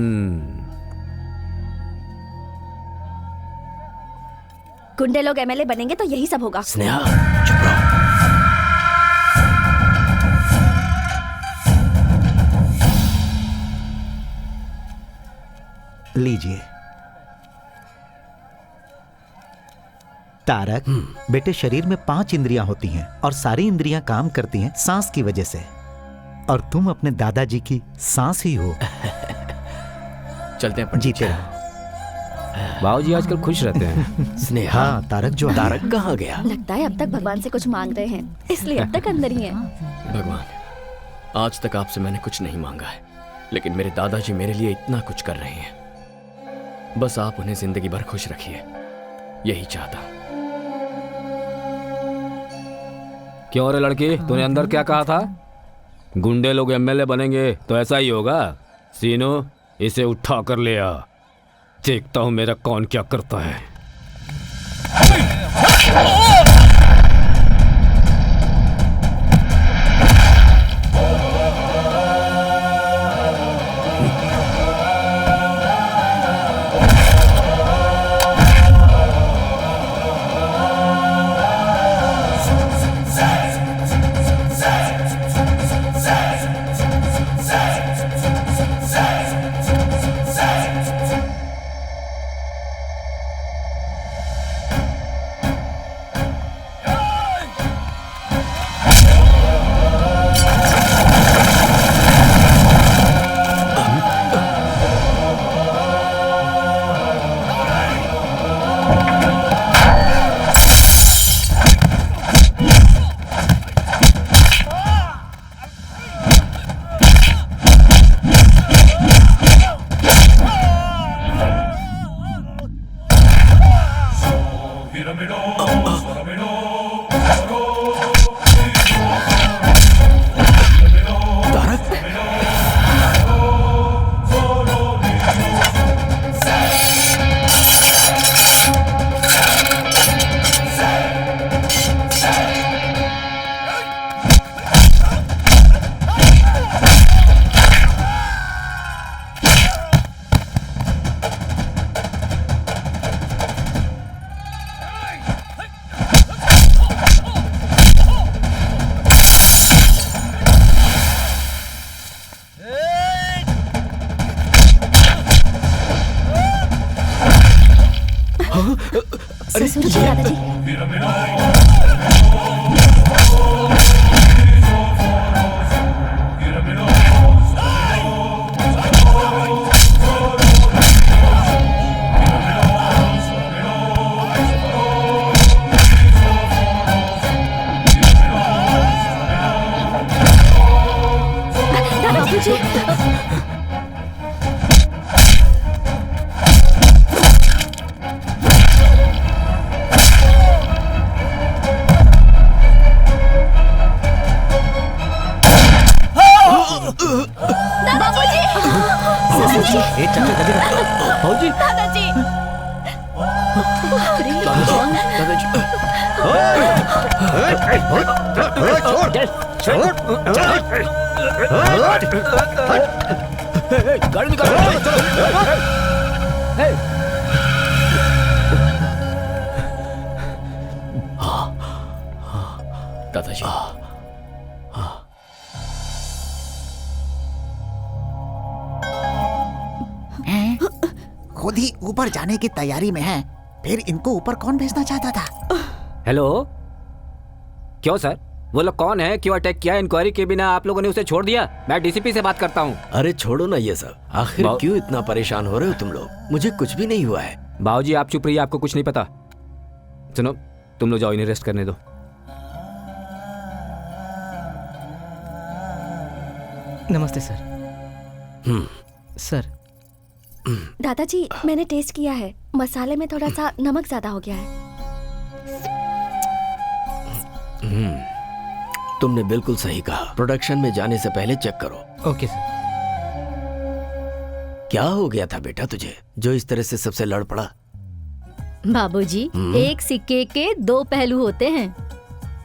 गुंडे लोग एमएलए बनेंगे तो यही सब होगा। स्नेहा चुप रहो। लीजिए। तारक, बेटे शरीर में 5 इंद्रियां होती हैं और सारी इंद्रियां काम करती हैं सांस की वजह से, और तुम अपने दादाजी की सांस ही हो। चलते हैं। जीते रहो। बाबूजी आजकल खुश रहते हैं। स्नेहा। हाँ, तारक जो तारक कहाँ गया? लगता है अब तक भगवान से कुछ मांग रहे हैं, इसलिए अब तक अंदर ही हैं। भगवान, आज तक आपसे मैंने कुछ नहीं मांगा है, लेकिन मेरे दादाजी मेरे लिए इतना कुछ कर रहे हैं। बस आप उन्हें जिंदगी भर खुश रखिए, यही चाहता हूं। क्यों रे लड़की, तूने अंदर क्या कहा था? गुंडे लोग एमएलए बनेंगे तो ऐसा ही होगा। सीनो, इसे उठा कर ले आ, देखता हूं मेरा कौन क्या करता है। ससुर जी, दादाजी। दादाजी। गाड़ी निकालो। दादाजी, खुद ही ऊपर जाने की तैयारी में है, फिर इनको ऊपर कौन भेजना चाहता था? हेलो, क्यों सर? वो लोग कौन है? क्यों अटैक किया? इंक्वायरी के बिना आप लोगों ने उसे छोड़ दिया? मैं डीसीपी से बात करता हूँ। अरे छोड़ो ना ये सब, आखिर क्यों इतना परेशान हो रहे हो तुम लोग? मुझे कुछ भी नहीं हुआ है। बाबूजी आप चुप रहिए, आपको कुछ नहीं पता। सुनो, तुम लोग जाओ, इन्हें रेस्ट करने दो। नमस्ते सर। सर दादाजी, मैंने टेस्ट किया है, मसाले में थोड़ा सा नमक ज्यादा हो गया है। तुमने बिल्कुल सही कहा, प्रोडक्शन में जाने से पहले चेक करो। Okay sir. क्या हो गया था बेटा तुझे, जो इस तरह से सबसे लड़ पड़ा? बाबूजी, एक सिक्के के दो पहलू होते हैं।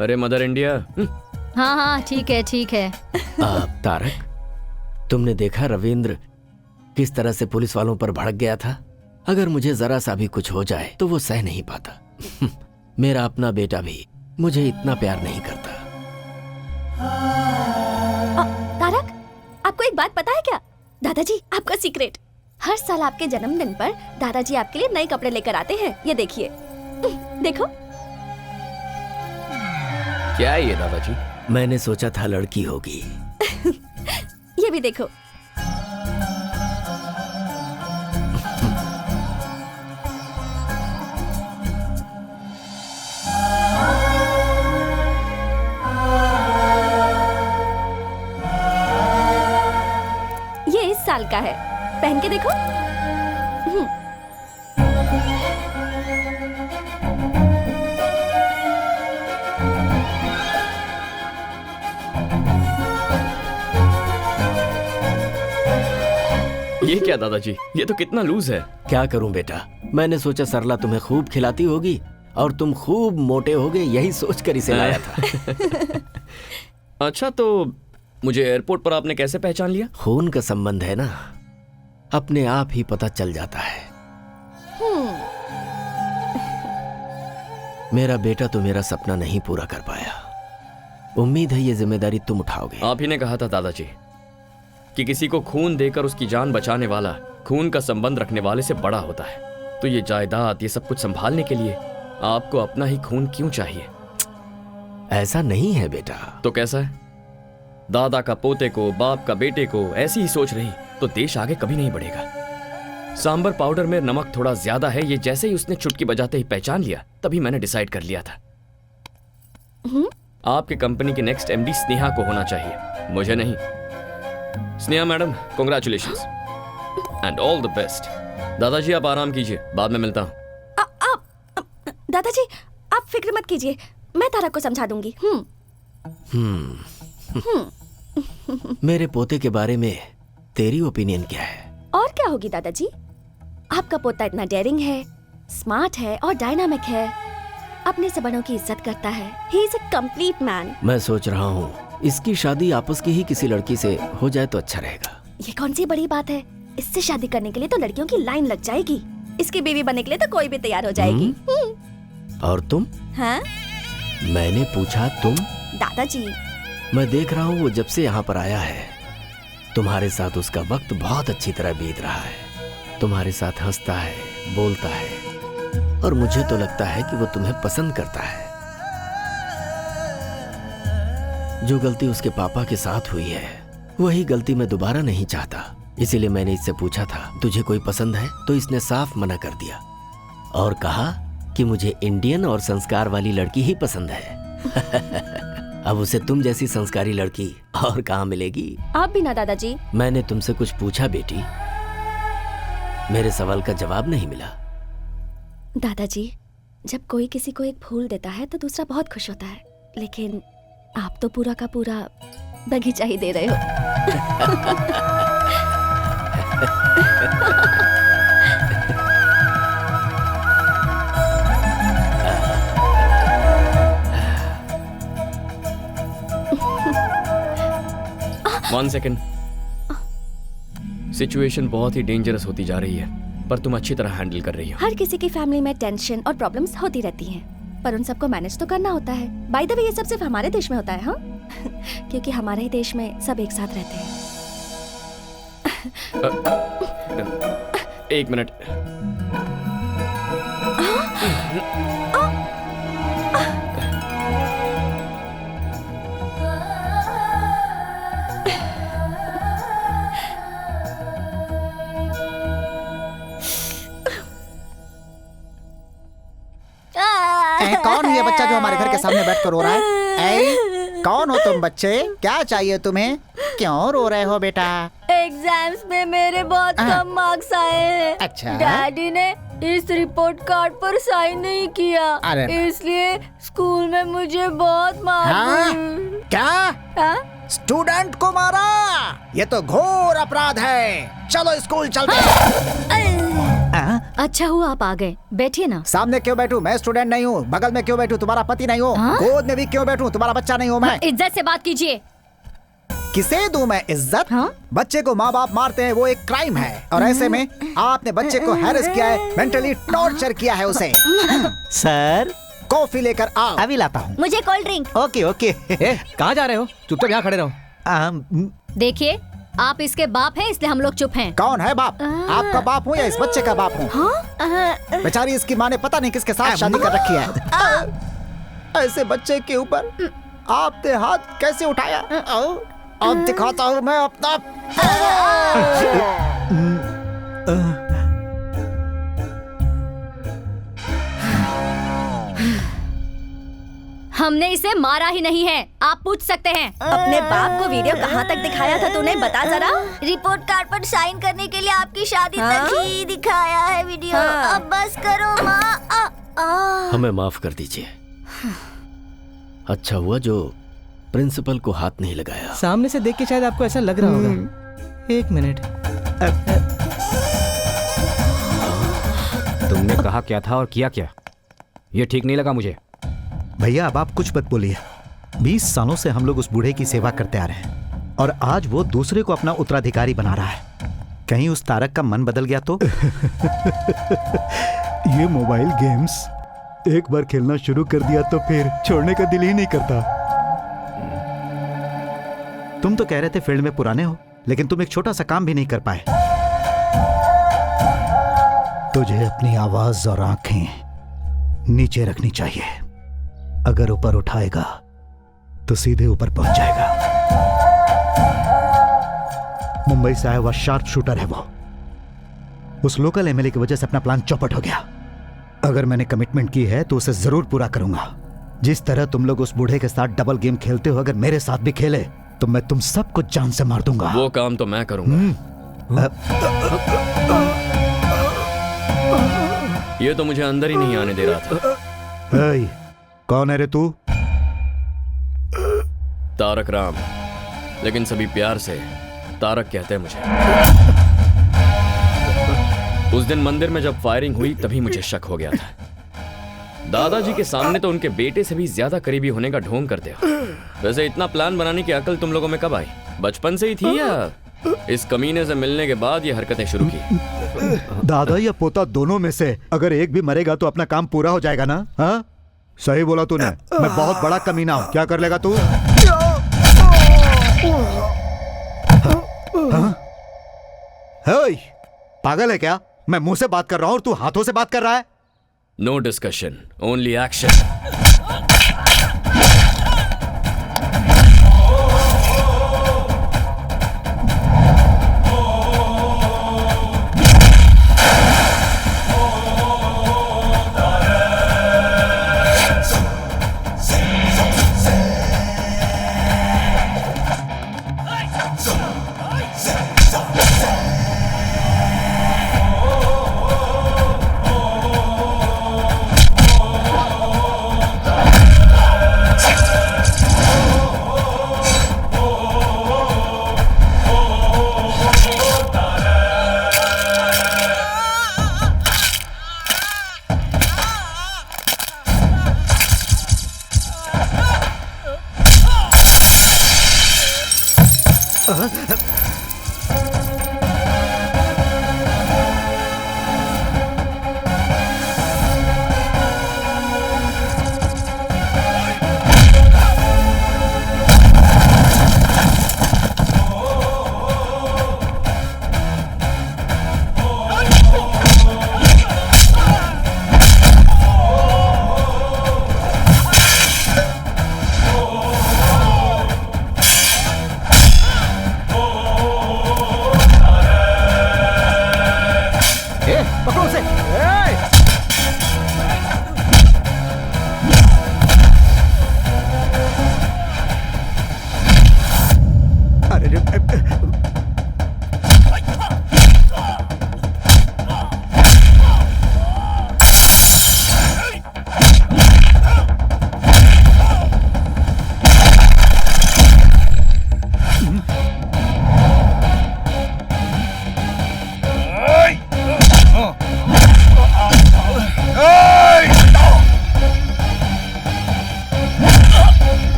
अरे मदर इंडिया। हाँ हाँ, ठीक है ठीक है। तारक, तुमने देखा रविंद्र किस तरह से पुलिस वालों पर भड़क गया था? अगर मुझे जरा सा भी कुछ हो जाए तो वो सह नहीं पाता। मेरा अपना बेटा भी मुझे इतना प्यार नहीं करता। तारक, आपको एक बात पता है क्या? दादाजी, आपका सीक्रेट, हर साल आपके जन्मदिन पर दादाजी आपके लिए नए कपड़े लेकर आते हैं। ये देखिए, देखो। क्या है ये दादाजी? मैंने सोचा था लड़की होगी। ये भी देखो। ये इस साल का है, पहन के देखो। ये क्या दादाजी, ये तो कितना लूज है। क्या करूं बेटा, मैंने सोचा सरला तुम्हें खूब खिलाती होगी और तुम खूब मोटे होगे, यही सोचकर इसे लाया था। अच्छा, तो मुझे एयरपोर्ट पर आपने कैसे पहचान लिया? खून का संबंध है ना, अपने आप ही पता चल जाता है। मेरा बेटा तो मेरा सपना नहीं पूरा कर पाया। उम्मीद है ये जिम्मेदारी तुम उठाओगे। आप ही ने कहा था दादाजी कि किसी को खून देकर उसकी जान बचाने वाला खून का संबंध रखने वाले से बड़ा होता है। तो ये जायदाद, ये सब कुछ संभालने के लिए आपको अपना ही खून क्यों चाहिए? ऐसा नहीं है बेटा। तो कैसा है? दादा का पोते को, बाप का बेटे को ऐसी ही सोच रही तो देश आगे कभी नहीं बढ़ेगा। सांबर पाउडर में नमक थोड़ा ज्यादा है, ये जैसे ही उसने चुटकी बजाते ही पहचान लिया, तभी मैंने डिसाइड कर लिया था आपके कंपनी की नेक्स्ट एमडी स्नेहा को होना चाहिए, मुझे नहीं। Sneha madam, congratulations and all the best. दादाजी आप आराम कीजिए, बाद में मिलता हूं। दादाजी, आप फिक्र मत कीजिए, मैं तारक को समझा दूंगी। मेरे पोते के बारे में तेरी ओपिनियन क्या है? और क्या होगी दादाजी, आपका पोता इतना डेयरिंग है, स्मार्ट है और डायनामिक है, अपने से बड़ों की इज्जत करता है। He is a complete man. मैं सोच रहा हूँ इसकी शादी आपस की ही किसी लड़की से हो जाए तो अच्छा रहेगा। ये कौन सी बड़ी बात है, इससे शादी करने के लिए तो लड़कियों की लाइन लग जाएगी, इसकी बीवी बनने के लिए तो कोई भी तैयार हो जाएगी। और तुम? हाँ? मैंने पूछा तुम? दादाजी, मैं देख रहा हूँ वो जब से यहाँ पर आया है तुम्हारे साथ उसका वक्त बहुत अच्छी तरह बीत रहा है। तुम्हारे साथ हंसता है, बोलता है, और मुझे तो लगता है कि वो तुम्हें पसंद करता है। जो गलती उसके पापा के साथ हुई है वही गलती मैं दोबारा नहीं चाहता। इसीलिए मैंने इससे पूछा था तुझे कोई पसंद है, तो इसने साफ मना कर दिया और कहा कि मुझे इंडियन और संस्कार वाली लड़की ही पसंद है। अब उसे तुम जैसी संस्कारी लड़की और कहाँ मिलेगी? आप भी ना दादाजी। मैंने तुमसे कुछ पूछा बेटी, मेरे सवाल का जवाब नहीं मिला। दादाजी, जब कोई किसी को एक फूल देता है तो दूसरा बहुत खुश होता है, लेकिन आप तो पूरा का पूरा बगीचा ही दे रहे हो। One second. सिचुएशन बहुत ही डेंजरस होती जा रही है, पर तुम अच्छी तरह हैंडल कर रही हो। हर किसी की फैमिली में टेंशन और प्रॉब्लम्स होती रहती हैं, पर उन सबको मैनेज तो करना होता है। बाय द वे, ये सब सिर्फ हमारे देश में होता है, हाँ? क्योंकि हमारे ही देश में सब एक साथ रहते हैं। एक मिनट। कौन है ये बच्चा जो हमारे घर के सामने बैठ कर रो रहा है? कौन हो तुम बच्चे? क्या चाहिए तुम्हें? क्यों रो रहे हो बेटा? एग्जाम्स में मेरे बहुत कम मार्क्स आए हैं। अच्छा। डैडी ने इस रिपोर्ट कार्ड पर साइन नहीं किया, इसलिए स्कूल में मुझे बहुत मार। क्या? स्टूडेंट को मारा? ये तो घोर अपराध है। चलो स्कूल चलते हैं। अच्छा हुआ आप आ गए। बैठिए ना। सामने क्यों बैठूं? मैं स्टूडेंट नहीं हूँ। बगल में क्यों बैठूं? तुम्हारा पति नहीं हूँ। गोद में भी क्यों बैठूं? तुम्हारा बच्चा नहीं हूँ मैं। इज्जत से बात कीजिए। किसे दूं मैं इज्जत? बच्चे को माँ बाप मारते हैं, वो एक क्राइम है, और ऐसे में आपने बच्चे को हैरेस किया है, मेंटली टॉर्चर किया है उसे। सर, कॉफी लेकर आओ। अभी लाता हूँ। मुझे कोल्ड ड्रिंक। Okay okay. कहाँ जा रहे हो? चुपचाप यहाँ खड़े रहो। देखिए, आप इसके बाप हैं, इसलिए हम लोग चुप हैं। कौन है बाप? आपका बाप हूँ या इस बच्चे का बाप हूँ? बेचारी इसकी माँ ने पता नहीं किसके साथ शादी कर रखी है। ऐसे बच्चे के ऊपर आपने हाथ कैसे उठाया? अब दिखाता हूँ मैं अपना। हमने इसे मारा ही नहीं है, आप पूछ सकते हैं। अपने बाप को वीडियो कहाँ तक दिखाया था तूने? बता जरा। रिपोर्ट कार्ड पर साइन करने के लिए आपकी शादी तक ही दिखाया है वीडियो। अब बस करो माँ। हमें माफ कर दीजिए। अच्छा हुआ जो प्रिंसिपल को हाथ नहीं लगाया। सामने से देख के शायद आपको ऐसा लग रहा होगा। एक मिनट। तुमने कहा क्या था और किया क्या? ये ठीक नहीं लगा मुझे। भैया अब आप कुछ मत बोलिए। 20 सालों से हम लोग उस बूढ़े की सेवा करते आ रहे हैं और आज वो दूसरे को अपना उत्तराधिकारी बना रहा है। कहीं उस तारक का मन बदल गया तो? ये मोबाइल गेम्स एक बार खेलना शुरू कर दिया तो फिर छोड़ने का दिल ही नहीं करता। तुम तो कह रहे थे फील्ड में पुराने हो, लेकिन तुम एक छोटा सा काम भी नहीं कर पाए। तुझे अपनी आवाज और आंखें नीचे रखनी चाहिए। अगर ऊपर उठाएगा तो सीधे ऊपर पहुंच जाएगा। मुंबई से आया हुआ शार्प शूटर है वो। उस लोकल एमएलए की वजह से अपना प्लान चौपट हो गया। अगर मैंने कमिटमेंट की है तो उसे जरूर पूरा करूंगा। जिस तरह तुम लोग उस बूढ़े के साथ डबल गेम खेलते हो, अगर मेरे साथ भी खेले तो मैं तुम सबको जान से मार दूंगा। वो काम तो मैं करूंगा। ये तो मुझे अंदर ही नहीं आने दे रहा था। कौन है रे तू? तारक राम, लेकिन सभी प्यार से तारक कहते हैं मुझे। उस दिन मंदिर में जब फायरिंग हुई तभी मुझे शक हो गया था। दादाजी के सामने तो उनके बेटे से भी ज्यादा करीबी होने का ढोंग करते हो। वैसे इतना प्लान बनाने की अकल तुम लोगों में कब आई? बचपन से ही थी या इस कमीने से मिलने के बाद ये हरकतें शुरू की? दादा या पोता दोनों में से अगर एक भी मरेगा तो अपना काम पूरा हो जाएगा ना? हाँ, सही बोला तूने। मैं बहुत बड़ा कमीना हूं। क्या कर लेगा तू? पागल है क्या? मैं मुंह से बात कर रहा हूं और तू हाथों से बात कर रहा है। No discussion, only action.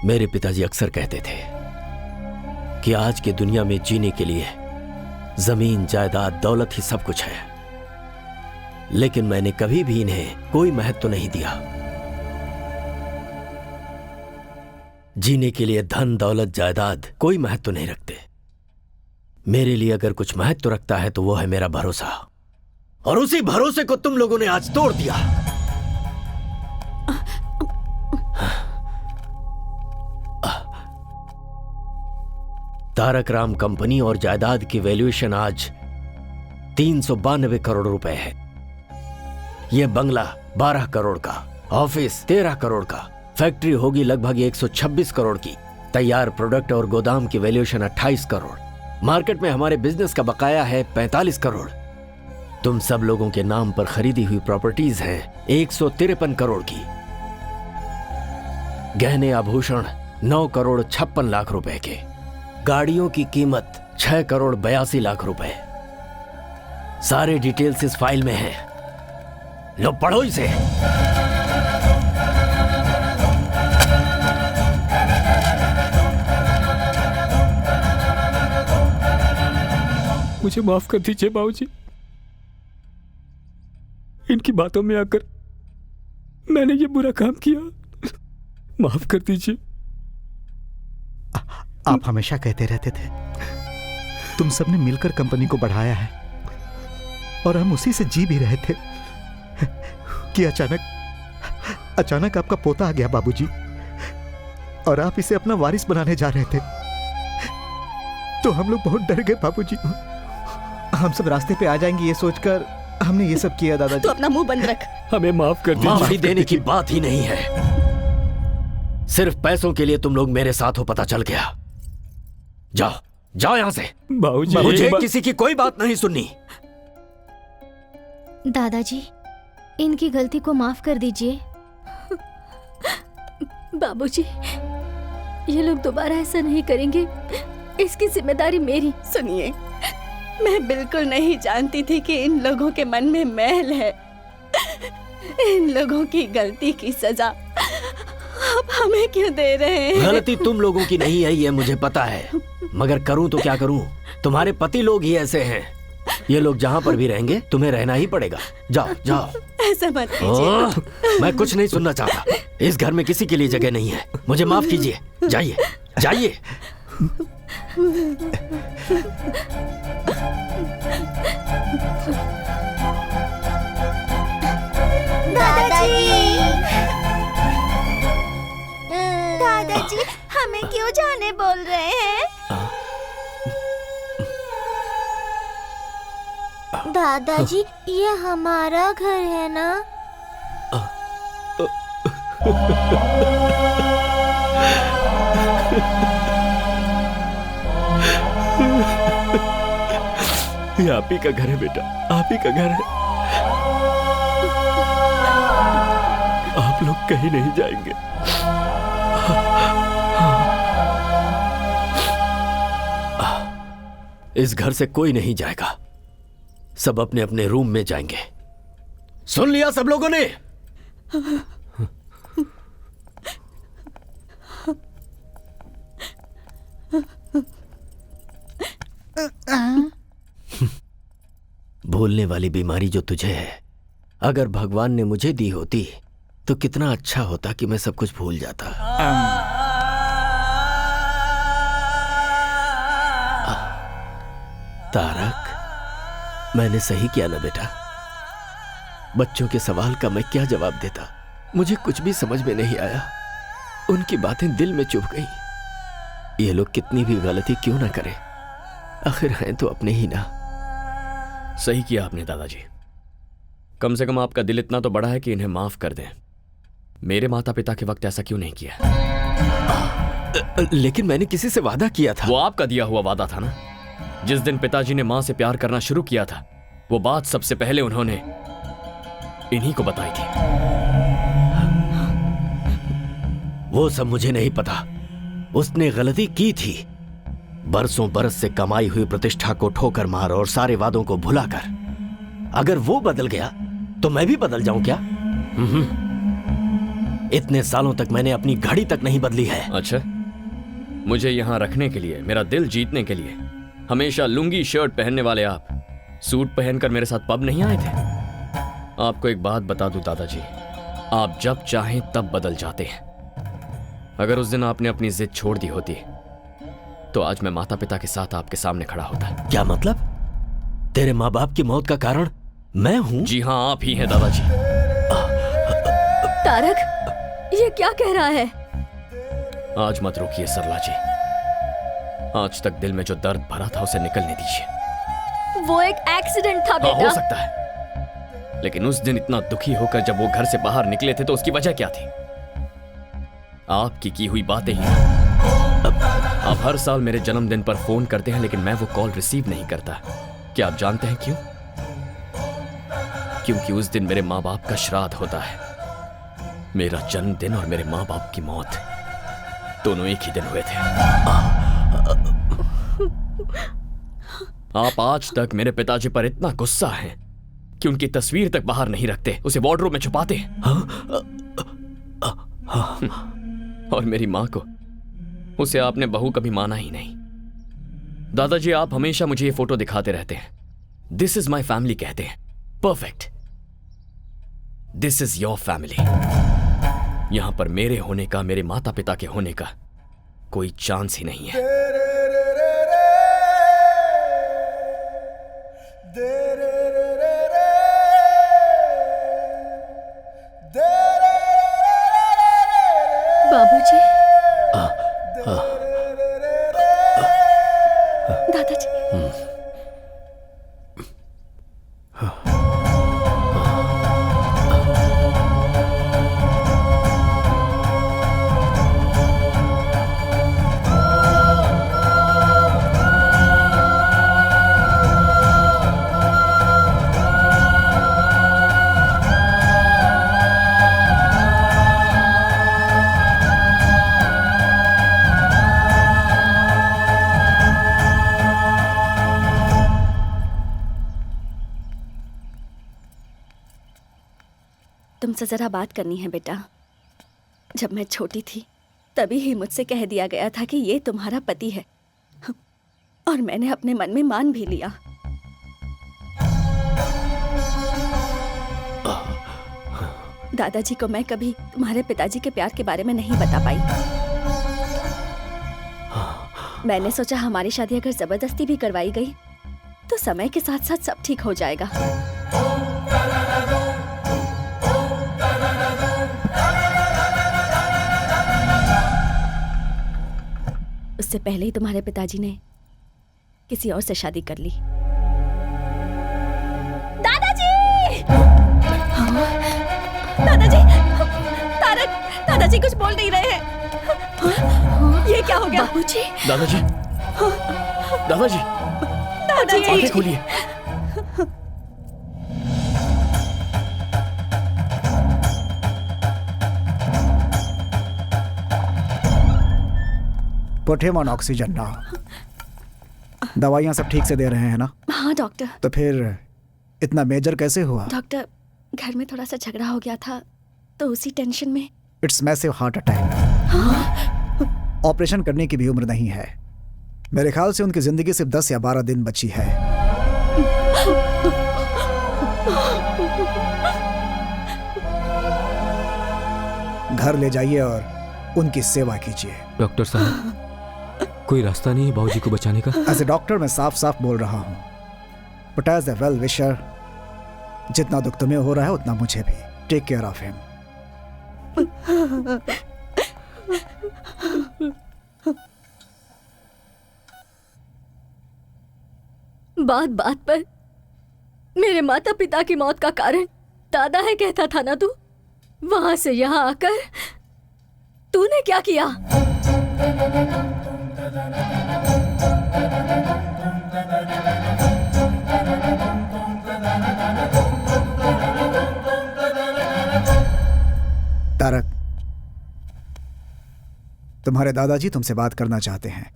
मेरे पिताजी अक्सर कहते थे कि आज की दुनिया में जीने के लिए जमीन, जायदाद, दौलत ही सब कुछ है, लेकिन मैंने कभी भी इन्हें कोई महत्व नहीं दिया। जीने के लिए धन, दौलत, जायदाद कोई महत्व नहीं रखते। मेरे लिए अगर कुछ महत्व रखता है तो वो है मेरा भरोसा, और उसी भरोसे को तुम लोगों ने आज तोड़ दिया। तारक राम कंपनी और जायदाद की वैल्यूएशन आज 392 करोड़ रुपए है। यह बंगला 12 करोड़ का, ऑफिस 13 करोड़ का, फैक्ट्री होगी लगभग 126 करोड़ की, तैयार प्रोडक्ट और गोदाम की वैल्यूएशन 28 करोड़, मार्केट में हमारे बिजनेस का बकाया है 45 करोड़। तुम सब लोगों के नाम पर खरीदी हुई प्रॉपर्टीज हैं 153 करोड़ की, गहने आभूषण 9 करोड़ 56 लाख रुपए के, गाड़ियों की कीमत 6 करोड़ 82 लाख रुपए। सारे डिटेल्स इस फाइल में हैं। लो पढ़ो इसे। मुझे माफ कर दीजिए बाबूजी, इनकी बातों में आकर मैंने ये बुरा काम किया, माफ कर दीजिए। आप हमेशा कहते रहते थे तुम सबने मिलकर कंपनी को बढ़ाया है, और हम उसी से जी भी रहे थे कि अचानक आपका पोता आ गया बाबूजी, और आप इसे अपना वारिस बनाने जा रहे थे। तो हम लोग बहुत डर गए बाबूजी। हम सब रास्ते पे आ जाएंगे ये सोचकर हमने ये सब किया दादाजी। तू अपना मुंह बंद रख। हमें माफ कर दीजिए। माफी देने की बात ही नहीं है, सिर्फ पैसों के लिए तुम लोग मेरे साथ हो, पता चल गया। जाओ जाओ यहां से। बाबूजी, मुझे किसी की कोई बात नहीं सुननी। दादाजी, इनकी गलती को माफ कर दीजिए। बाबूजी, ये लोग दोबारा ऐसा नहीं करेंगे, इसकी जिम्मेदारी मेरी। सुनिए, मैं बिल्कुल नहीं जानती थी कि इन लोगों के मन में मैल है। इन लोगों की गलती की सजा आप हमें क्यों दे रहे हैं? गलती तुम लोगों की नहीं है, ये मुझे पता है, मगर करूं तो क्या करूं? तुम्हारे पति लोग ही ऐसे हैं। ये लोग जहां पर भी रहेंगे तुम्हें रहना ही पड़ेगा। जाओ जाओ। ऐसा मत कीजिए। मैं कुछ नहीं सुनना चाहता। इस घर में किसी के लिए जगह नहीं है। मुझे माफ कीजिए। जाइए जाइए। दादाजी, हमें क्यों जाने बोल रहे हैं? दादाजी, ये हमारा घर है ना? ये आप ही का घर है बेटा, आप ही का घर है। आप लोग कहीं नहीं जाएंगे। इस घर से कोई नहीं जाएगा। सब अपने अपने रूम में जाएंगे। सुन लिया सब लोगों ने? भूलने वाली बीमारी जो तुझे है, अगर भगवान ने मुझे दी होती तो कितना अच्छा होता कि मैं सब कुछ भूल जाता। तारक, मैंने सही किया ना बेटा? बच्चों के सवाल का मैं क्या जवाब देता? मुझे कुछ भी समझ में नहीं आया। उनकी बातें दिल में चुभ गई। ये लोग कितनी भी गलती क्यों ना करें, आखिर हैं तो अपने ही ना। सही किया आपने दादाजी। कम से कम आपका दिल इतना तो बड़ा है कि इन्हें माफ कर दें। मेरे माता पिता के वक्त ऐसा क्यों नहीं किया? लेकिन मैंने किसी से वादा किया था। वो आपका दिया हुआ वादा था ना। जिस दिन पिताजी ने मां से प्यार करना शुरू किया था, वो बात सबसे पहले उन्होंने इन्हीं को बताई थी। वो सब मुझे नहीं पता। उसने गलती की थी। बरसों बरस से कमाई हुई प्रतिष्ठा को ठोकर मार और सारे वादों को भुलाकर। अगर वो बदल गया तो मैं भी बदल जाऊं क्या? इतने सालों तक मैंने अपनी घड़ी तक नहीं बदली है। अच्छा, मुझे यहां रखने के लिए, मेरा दिल जीतने के लिए हमेशा लुंगी शर्ट पहनने वाले आप सूट पहनकर मेरे साथ पब नहीं आए थे? आपको एक बात बता दूं दादाजी, आप जब चाहें तब बदल जाते हैं। अगर उस दिन आपने अपनी जिद छोड़ दी होती तो आज मैं माता पिता के साथ आपके सामने खड़ा होता। क्या मतलब? तेरे माँ बाप की मौत का कारण मैं हूं? जी हाँ, आप ही हैं दादाजी। तारक, ये क्या कह रहा है? आज मत रोकिए सरला जी। आज तक दिल में जो दर्द भरा था उसे निकलने दीजिए। वो एक एक्सीडेंट था बेटा। हो सकता है, लेकिन उस दिन इतना दुखी होकर जब वो घर से बाहर निकले थे तो उसकी वजह क्या थी? आपकी की हुई बातें ही। आप हर साल मेरे जन्मदिन पर फोन करते हैं, लेकिन मैं वो कॉल रिसीव नहीं करता। क्या आप जानते हैं क्यों? क्योंकि उस दिन मेरे माँ बाप का श्राद्ध होता है। मेरा जन्मदिन और मेरे माँ बाप की मौत दोनों एक ही दिन हुए थे। आप आज तक मेरे पिताजी पर इतना गुस्सा हैं कि उनकी तस्वीर तक बाहर नहीं रखते, उसे वार्डरोब में छुपाते। और मेरी मां को, उसे आपने बहू कभी माना ही नहीं। दादाजी, आप हमेशा मुझे ये फोटो दिखाते रहते हैं। दिस इज माई फैमिली कहते हैं। Perfect. This is your family. यहां पर मेरे होने का, मेरे माता पिता के होने का कोई चांस ही नहीं है। बाबूजी, दादाजी, तुमसे जरा बात करनी है बेटा। जब मैं छोटी थी तभी ही मुझसे कह दिया गया था कि ये तुम्हारा पति है, और मैंने अपने मन में मान भी लिया। दादाजी को मैं कभी तुम्हारे पिताजी के प्यार के बारे में नहीं बता पाई। मैंने सोचा हमारी शादी अगर जबरदस्ती भी करवाई गई तो समय के साथ साथ सब ठीक हो जाएगा। उससे पहले ही तुम्हारे पिताजी ने किसी और से शादी कर ली। दादाजी! दादाजी! दादाजी कुछ बोल नहीं रहे हैं। ये क्या हो गया? बाबूजी! दादाजी! दादाजी! दादाजी! आंखें खोलिए। Put him on oxygen now. दवाइयाँ सब ठीक से दे रहे हैं ना? हाँ डॉक्टर। तो फिर इतना मेजर कैसे हुआ? डॉक्टर, घर में थोड़ा सा झगड़ा हो गया था तो उसी टेंशन में। It's massive heart attack. Operation करने की भी उम्र नहीं है। मेरे ख्याल से उनकी जिंदगी सिर्फ 10 या 12 दिन बची है। घर ले जाइए और उनकी सेवा कीजिए। डॉक्टर साहब, कोई रास्ता नहीं है बाबूजी को बचाने का? एज ए डॉक्टर मैं साफ साफ बोल रहा हूँ, but as a well wisher, जितना दुख तुम्हें हो रहा है उतना मुझे भी। Take care of him. बात बात पर मेरे माता पिता की मौत का कारण दादा है कहता था ना तू? वहां से यहां आकर तूने क्या किया? तारक, तुम्हारे दादाजी तुमसे बात करना चाहते हैं।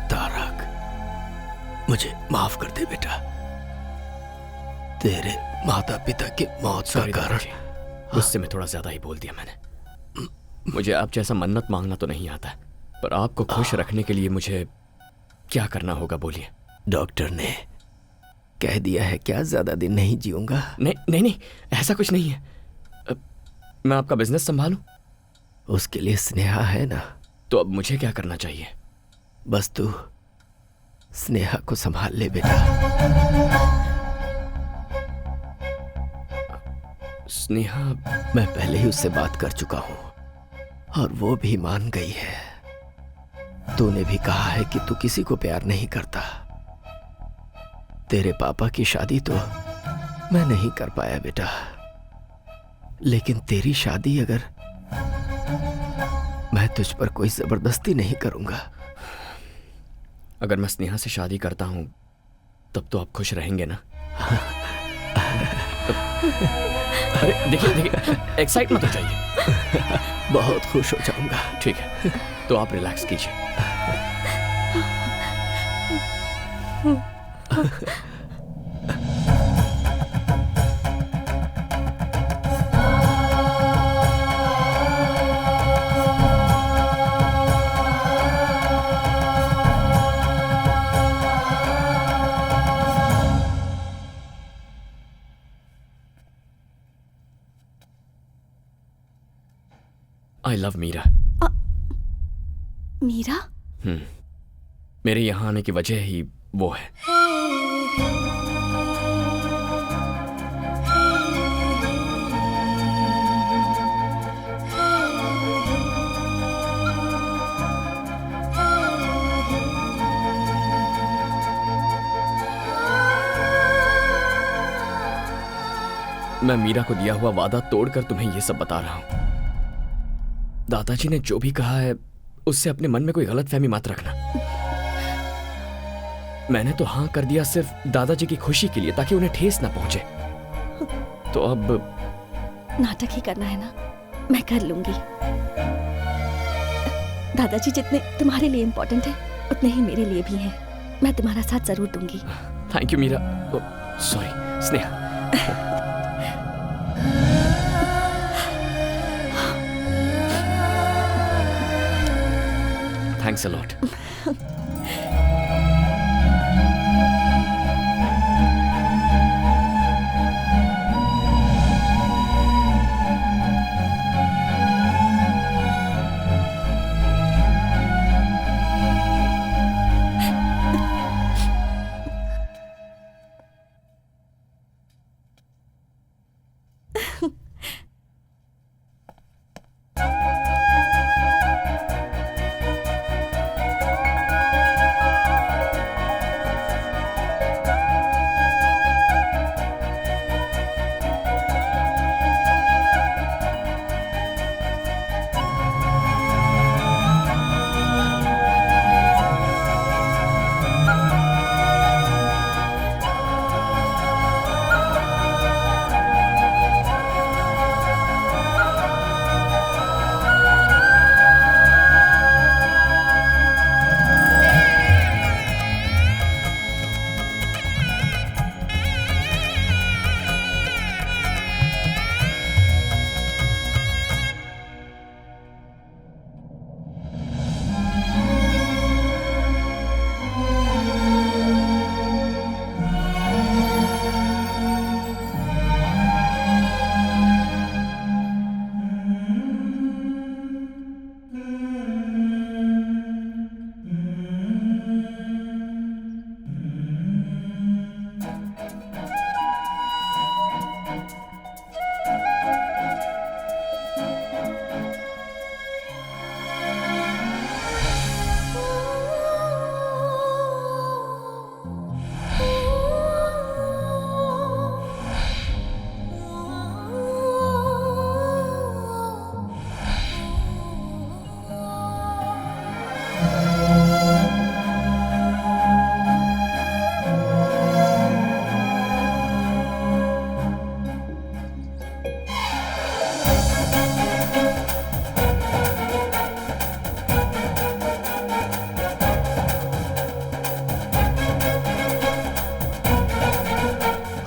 तारक, मुझे माफ कर दे बेटा। तेरे माता पिता की मौत का कारण गुस्से में थोड़ा ज्यादा ही बोल दिया मैंने। मुझे आप जैसा मन्नत मांगना तो नहीं आता, पर आपको खुश रखने के लिए मुझे क्या करना होगा बोलिए। डॉक्टर ने कह दिया है क्या ज्यादा दिन नहीं जीऊंगा? नहीं नहीं, ऐसा कुछ नहीं है। मैं आपका बिजनेस संभालूं? उसके लिए स्नेहा है ना। तो अब मुझे क्या करना चाहिए? बस तू स्नेहा को संभाल ले बेटा। स्नेहा? मैं पहले ही उससे बात कर चुका हूं और वो भी मान गई है। तूने भी कहा है कि तू किसी को प्यार नहीं करता। तेरे पापा की शादी तो मैं नहीं कर पाया बेटा, लेकिन तेरी शादी अगर मैं तुझ पर कोई जबरदस्ती नहीं करूंगा। अगर मैं स्नेहा से शादी करता हूं तब तो आप खुश रहेंगे ना? अरे देखिए, एक्साइट मत हो जाइए। बहुत खुश हो जाऊंगा। ठीक है, तो आप रिलैक्स कीजिए। I love Meera. मीरा? मेरे यहां आने की वजह ही वो है। मैं मीरा को दिया हुआ वादा तोड़कर तुम्हें यह सब बता रहा हूं। दादाजी ने जो भी कहा है उससे अपने मन में कोई गलतफहमी मत रखना। मैंने तो हां कर दिया सिर्फ दादाजी की खुशी के लिए, ताकि उन्हें ठेस ना पहुंचे। तो अब नाटक ही करना है ना, मैं कर लूंगी। दादाजी जितने तुम्हारे लिए इम्पोर्टेंट है उतने ही मेरे लिए भी हैं। मैं तुम्हारा साथ जरूर दूंगी। Thank you Meera. Sorry Sneha. Thanks a lot.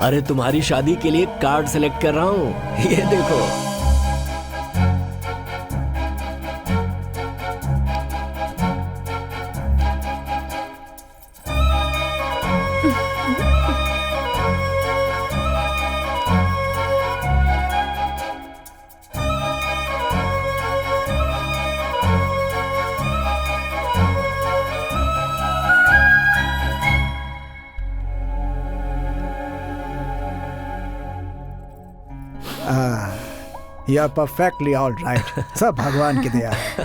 अरे तुम्हारी शादी के लिए कार्ड सेलेक्ट कर रहा हूं, ये देखो। You are perfectly all right. सब भगवान की दया है।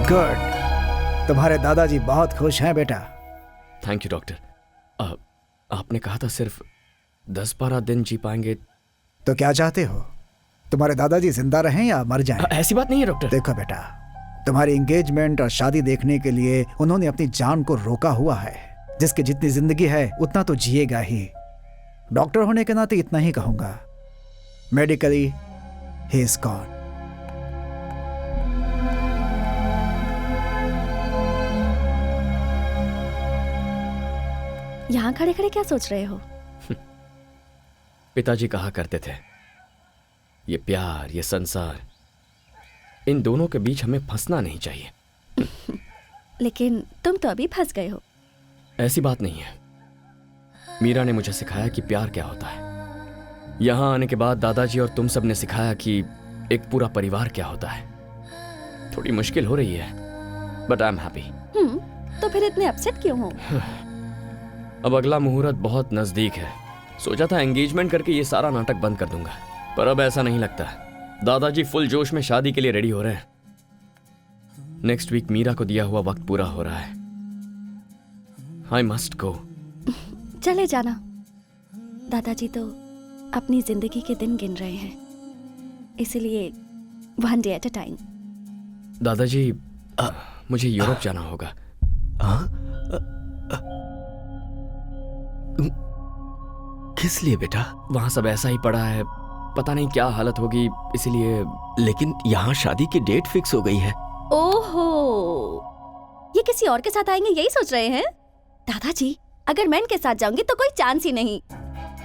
गुड, तुम्हारे दादाजी बहुत खुश हैं बेटा। Thank you doctor. आपने कहा था सिर्फ 10-12 दिन जी पाएंगे। तो क्या चाहते हो, तुम्हारे दादाजी जिंदा रहें या मर जाएं? ऐसी बात नहीं है डॉक्टर। देखो बेटा, तुम्हारी एंगेजमेंट और शादी देखने के लिए उन्होंने अपनी जान को रोका हुआ है। जिसकी जितनी जिंदगी है उतना तो जिएगा ही। डॉक्टर होने के नाते इतना ही कहूंगा, मेडिकली ही इज गॉन। यहाँ खड़े खड़े क्या सोच रहे हो? पिताजी कहा करते थे, ये प्यार, ये संसार, इन दोनों के बीच हमें फंसना नहीं चाहिए। लेकिन तुम तो अभी फंस गए हो। ऐसी बात नहीं है। मीरा ने मुझे सिखाया कि प्यार क्या होता है। यहां आने के बाद दादाजी और तुम सब ने सिखाया कि एक पूरा परिवार क्या होता है। थोड़ी मुश्किल हो रही है, बट आई एम हैप्पी। तो फिर इतने अपसेट क्यों हो? अब अगला मुहूर्त बहुत नजदीक है। सोचा था एंगेजमेंट करके ये सारा नाटक बंद कर दूंगा, पर अब ऐसा नहीं लगता। दादाजी फुल जोश में शादी के लिए रेडी हो रहे हैं। नेक्स्ट वीक मीरा को दिया हुआ वक्त पूरा हो रहा है। I must go. चले जाना, दादाजी तो अपनी जिंदगी के दिन गिन रहे हैं, इसलिए one day at a time. दादाजी, मुझे यूरोप जाना होगा। किस लिए बेटा? वहां सब ऐसा ही पड़ा है, पता नहीं क्या हालत होगी, इसीलिए। लेकिन यहाँ शादी की डेट फिक्स हो गई है। ओहो, ये किसी और के साथ आएंगे यही सोच रहे हैं? दादाजी, अगर मैं इनके साथ जाऊंगी तो कोई चांस ही नहीं।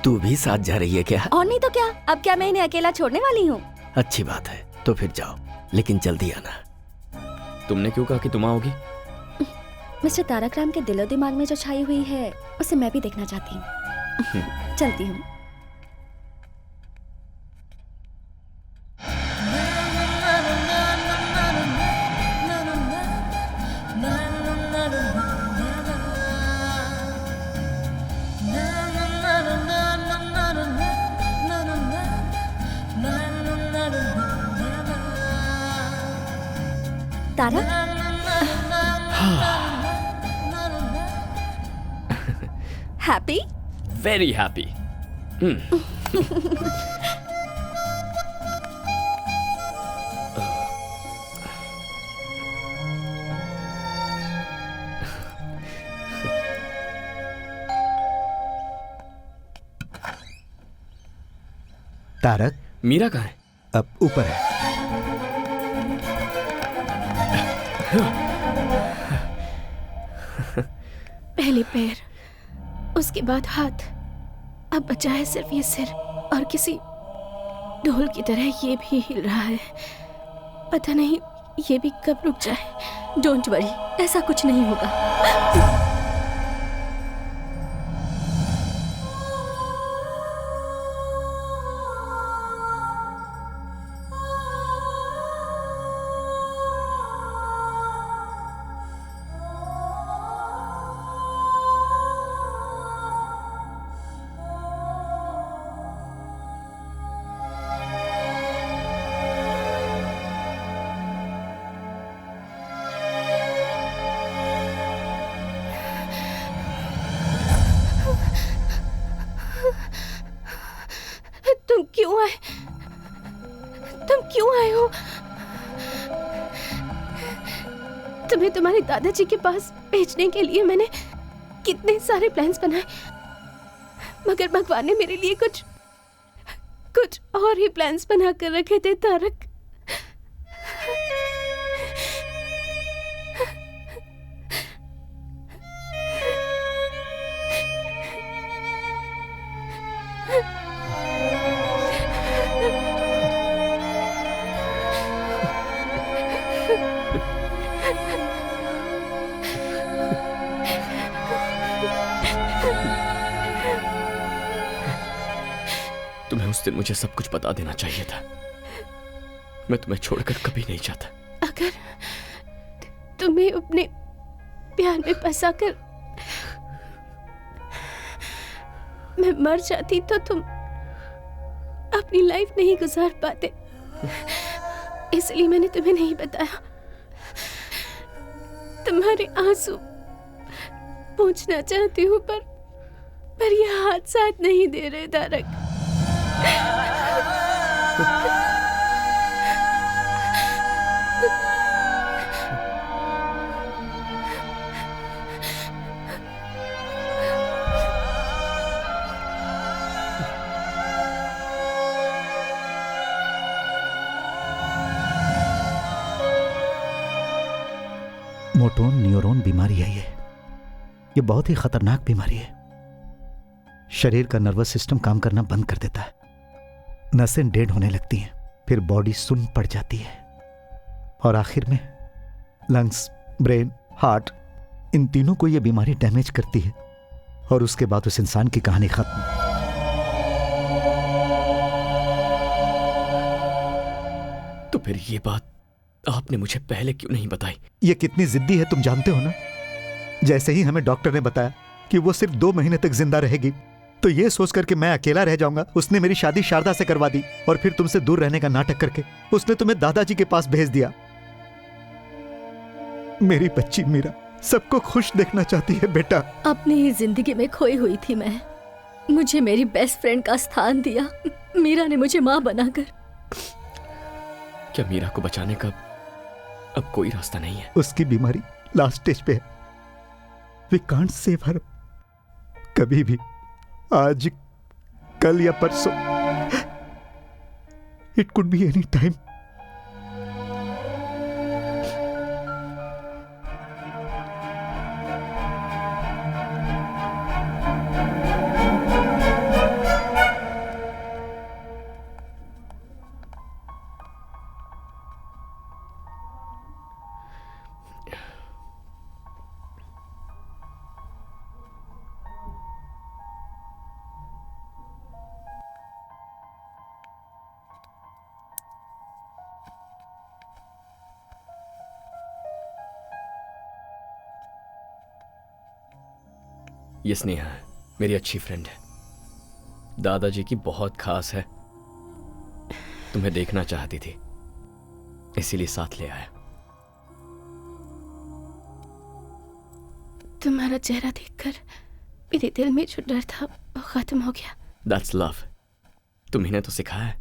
तू भी साथ जा रही है क्या? और नहीं तो क्या, अब क्या मैं इन्हें अकेला छोड़ने वाली हूँ? अच्छी बात है, तो फिर जाओ, लेकिन जल्दी आना। तुमने क्यों कहा कि तुम आओगी? मिस्टर तारक राम के दिलो दिमाग में जो छाई हुई है उसे मैं भी देखना चाहती हूँ। चलती हूँ। Tarak, happy? Very happy. Tarak, Meera कहाँ है? अब ऊपर है। पहले पैर, उसके बाद हाथ, अब बचा है सिर्फ ये सिर, और किसी ढोल की तरह ये भी हिल रहा है। पता नहीं ये भी कब रुक जाए। डोंट वरी, ऐसा कुछ नहीं होगा। तुम क्यों आए हो? तुम्हें तुम्हारे दादाजी के पास भेजने के लिए मैंने कितने सारे प्लान्स बनाए, मगर भगवान ने मेरे लिए कुछ और ही प्लान्स बना कर रखे थे तारक। तुम्हें उस दिन मुझे सब कुछ बता देना चाहिए था। मैं तुम्हें छोड़कर कभी नहीं जाता। अगर तुम्हें अपने प्यार में फंसाकर मैं मर जाती तो तुम अपनी लाइफ नहीं गुजार पाते, इसलिए मैंने तुम्हें नहीं बताया। तुम्हारे आंसू पूछना चाहती हूँ पर ये हाथ साथ नहीं दे रहे तारक। मोटोन न्यूरॉन बीमारी है ये बहुत ही खतरनाक बीमारी है। शरीर का नर्वस सिस्टम काम करना बंद कर देता है, नसें डेड होने लगती हैं, फिर बॉडी सुन्न पड़ जाती है और आखिर में लंग्स, ब्रेन, हार्ट, इन तीनों को यह बीमारी डैमेज करती है और उसके बाद उस इंसान की कहानी खत्म। तो फिर ये बात आपने मुझे पहले क्यों नहीं बताई? ये कितनी जिद्दी है तुम जानते हो ना। जैसे ही हमें डॉक्टर ने बताया कि वो सिर्फ 2 महीने तक जिंदा रहेगी, तो ये सोचकर कि मैं अकेला रह जाऊंगा, उसने मेरी शादी शारदा से करवा दी और फिर तुमसे दूर रहने का नाटक करके उसने तुम्हें दादाजी के पास भेज दिया। मेरी बच्ची मीरा सबको खुश देखना चाहती है बेटा। अपनी ही जिंदगी में खोई हुई थी मैं, मुझे मेरी बेस्ट फ्रेंड का स्थान दिया मीरा ने मुझे मां बनाकर। क्या मीरा को बचाने का अब कोई रास्ता नहीं है? उसकी बीमारी लास्ट स्टेज पे है। We can't save her. कभी भी आज, कल या परसों, it could be any time. ये स्नेहा मेरी अच्छी फ्रेंड है, दादाजी की बहुत खास है। तुम्हें देखना चाहती थी, इसीलिए साथ ले आया। तुम्हारा चेहरा देखकर मेरे दिल में जो डर था वो खत्म हो गया। That's love। तुम्ही ने तो सिखाया है,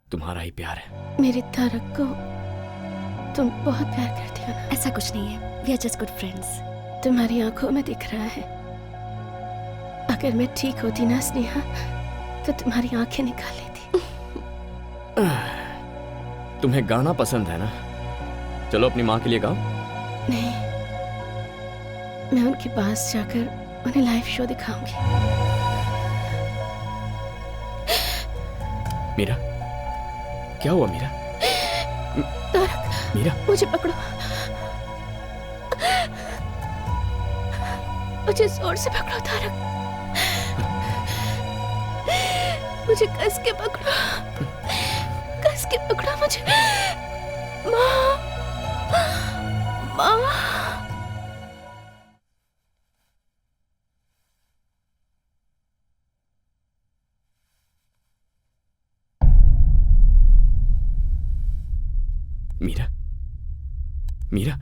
तुम्हारा ही प्यार है। मेरे तारक को तुम बहुत प्यार करती हो ना? ऐसा कुछ नहीं है, we are just good friends। तुम्हारी आंखों में दिख रहा है। अगर मैं ठीक होती ना स्नेहा, तो तुम्हारी आंखें निकाल लेती। तुम्हें गाना पसंद है ना? चलो अपनी माँ के लिए गाओ। नहीं, मैं उनके पास जाकर उन्हें लाइव शो दिखाऊंगी। मीरा, क्या हुआ मीरा? तारक, मीरा, मुझे पकड़ो, मुझे जोर से पकड़ो तारक, मुझे कस के पकड़ो, कस के पकड़ो मुझे। माँ, माँ। मीरा, मीरा,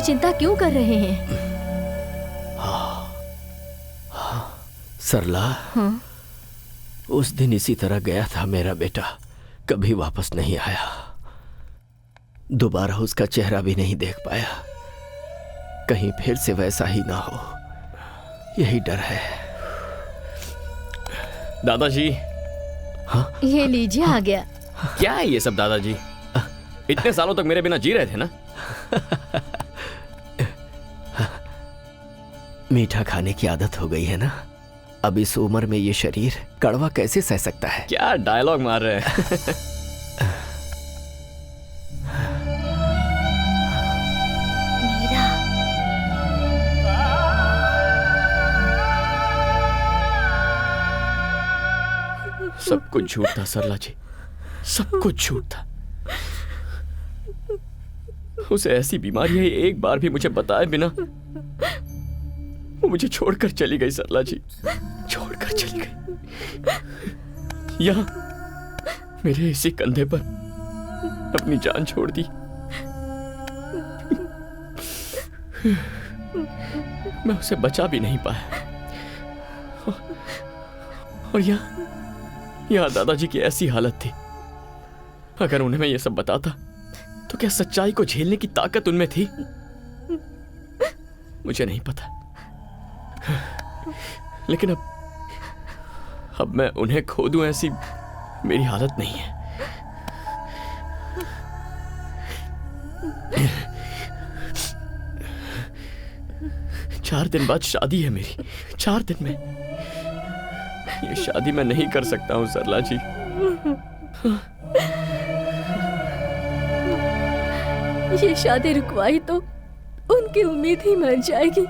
चिंता क्यों कर रहे हैं? सरला, हाँ? उस दिन इसी तरह गया था मेरा बेटा, कभी वापस नहीं आया। दोबारा उसका चेहरा भी नहीं देख पाया। कहीं फिर से वैसा ही ना हो, यही डर है। दादाजी। हाँ? ये लीजिए, आ गया। क्या है ये सब दादाजी? इतने सालों तक मेरे बिना जी रहे थे ना? मीठा खाने की आदत हो गई है ना, अब इस उम्र में ये शरीर कड़वा कैसे सह सकता है? क्या डायलॉग मार रहे हैं? मीरा, सब कुछ झूठ था सरला जी, सब कुछ झूठ था। उसे ऐसी बीमारी है, एक बार भी मुझे बताए बिना वो मुझे छोड़कर चली गई। सरला जी छोड़कर चली गई, यहाँ मेरे इसी कंधे पर अपनी जान छोड़ दी। मैं उसे बचा भी नहीं पाया। और यहाँ दादाजी की ऐसी हालत थी, अगर उन्हें मैं ये सब बताता तो क्या सच्चाई को झेलने की ताकत उनमें थी? मुझे नहीं पता, लेकिन अब मैं उन्हें खो दूं ऐसी मेरी हालत नहीं है। चार दिन बाद शादी है मेरी, 4 दिन में। ये शादी मैं नहीं कर सकता हूं सरला जी। ये शादी रुकवाई तो उनकी उम्मीद ही मर जाएगी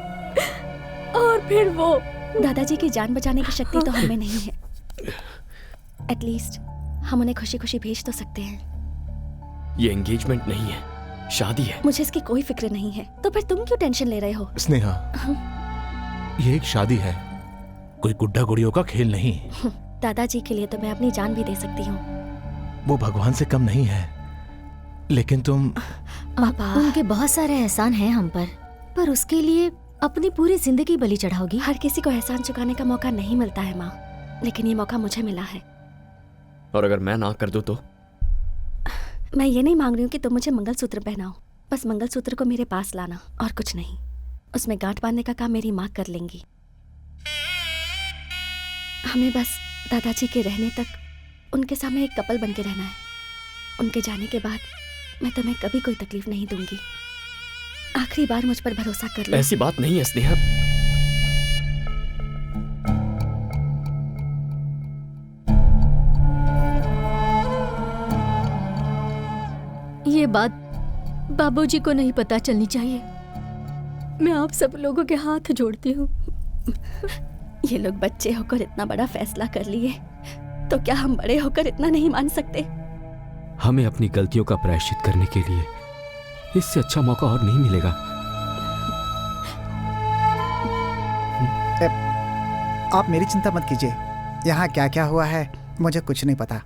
और फिर वो। दादाजी की जान बचाने की शक्ति तो हमें नहीं है। एटलीस्ट हम उन्हें खुशी खुशी भेज तो सकते हैं। ये एंगेजमेंट नहीं है, शादी है। मुझे इसकी कोई फिक्र नहीं है, तो फिर तुम क्यों टेंशन ले रहे हो? स्नेहा, ये एक शादी है, कोई गुड्डा गुड़ियों का खेल नहीं। दादाजी के लिए तो मैं अपनी जान भी दे सकती हूँ। वो भगवान से कम नहीं है, लेकिन तुम। पापा, उनके बहुत सारे एहसान हैं हम पर उसके लिए अपनी पूरी जिंदगी बलि चढ़ाओगी? हर किसी को एहसान चुकाने का मौका नहीं मिलता है माँ, लेकिन ये मौका मुझे मिला है। और अगर मैं ना कर दूं तो? मैं ये नहीं मांग रही हूँ कि तुम मुझे मंगलसूत्र पहनाओ, बस मंगलसूत्र को मेरे पास लाना और कुछ नहीं। उसमें गांठ बांधने का काम मेरी माँ कर लेंगी। हमें बस दादाजी के रहने तक उनके सामने एक कपल बन के रहना है। उनके जाने के बाद मैं तुम्हें कभी कोई तकलीफ नहीं दूंगी। आखिरी बार मुझ पर भरोसा कर लो। ऐसी बात नहीं है स्नेहा। ये बात बाबूजी को नहीं पता चलनी चाहिए। मैं आप सब लोगों के हाथ जोड़ती हूँ। ये लोग बच्चे होकर इतना बड़ा फैसला कर लिए, तो क्या हम बड़े होकर इतना नहीं मान सकते? हमें अपनी गलतियों का प्रायश्चित करने के लिए इससे अच्छा मौका और नहीं मिलेगा। आप मेरी चिंता मत कीजिए। यहाँ क्या क्या हुआ है मुझे कुछ नहीं पता।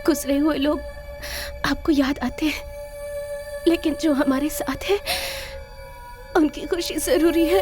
गुजरे हुए लोग आपको याद आते हैं, लेकिन जो हमारे साथ है उनकी खुशी जरूरी है।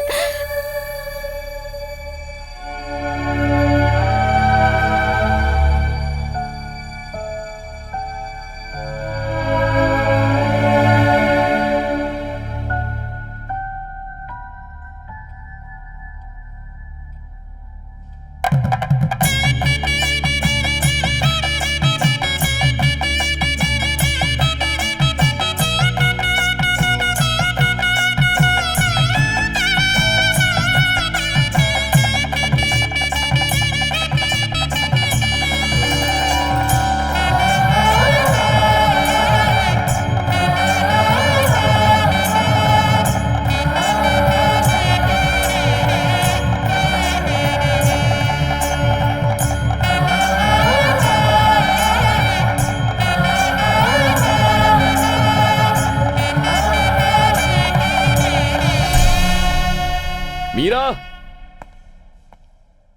मीरा,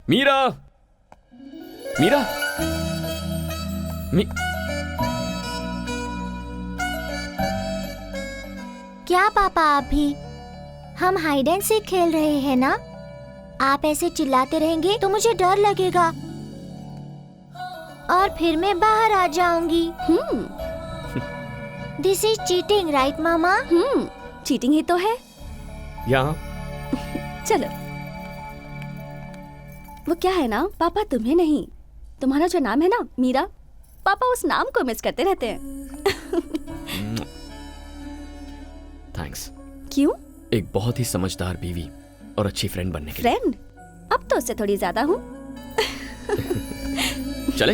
मीरा, मीरा, क्या पापा आप भी? हम हाइड एंड सीक खेल रहे हैं ना? आप ऐसे चिल्लाते रहेंगे तो मुझे डर लगेगा और फिर मैं बाहर आ जाऊंगी। दिस इज चीटिंग राइट मामा? चीटिंग ही तो है। यहाँ चलो। वो क्या है ना, पापा तुम्हें नहीं, तुम्हारा जो नाम है ना मीरा, पापा उस नाम को मिस करते रहते हैं। थैंक्स। क्यों? एक बहुत ही समझदार बीवी और अच्छी फ्रेंड बनने के लिए। फ्रेंड? अब तो उससे थोड़ी ज्यादा हूँ। चले।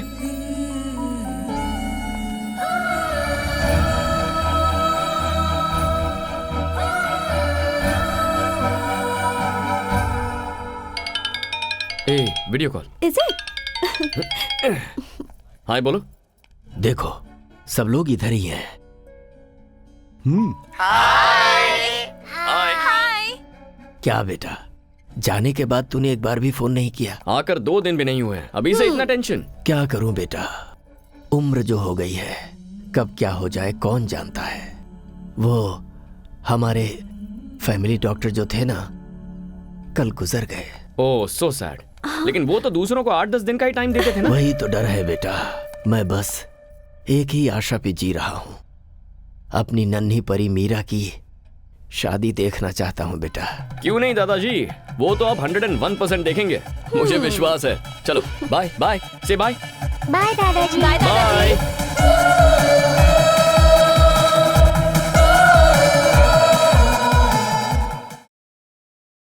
ए, video call. Is it? Hi बोलो। देखो सब लोग इधर ही हैं। हाय। क्या बेटा, जाने के बाद तूने एक बार भी फोन नहीं किया? आकर 2 दिन भी नहीं हुए हैं, अभी से इतना टेंशन? क्या करूं बेटा, उम्र जो हो गई है, कब क्या हो जाए कौन जानता है। वो हमारे फैमिली डॉक्टर जो थे ना, कल गुजर गए। ओह सो सैड। लेकिन वो तो दूसरों को 8-10 दिन का ही टाइम देते थे ना। वही तो डर है बेटा, मैं बस एक ही आशा पे जी रहा हूं, अपनी नन्ही परी मीरा की शादी देखना चाहता हूं बेटा। क्यों नहीं दादाजी, वो तो आप 101% देखेंगे, मुझे विश्वास है। चलो बाय बाय, से बाय। बाय दादाजी। बाय।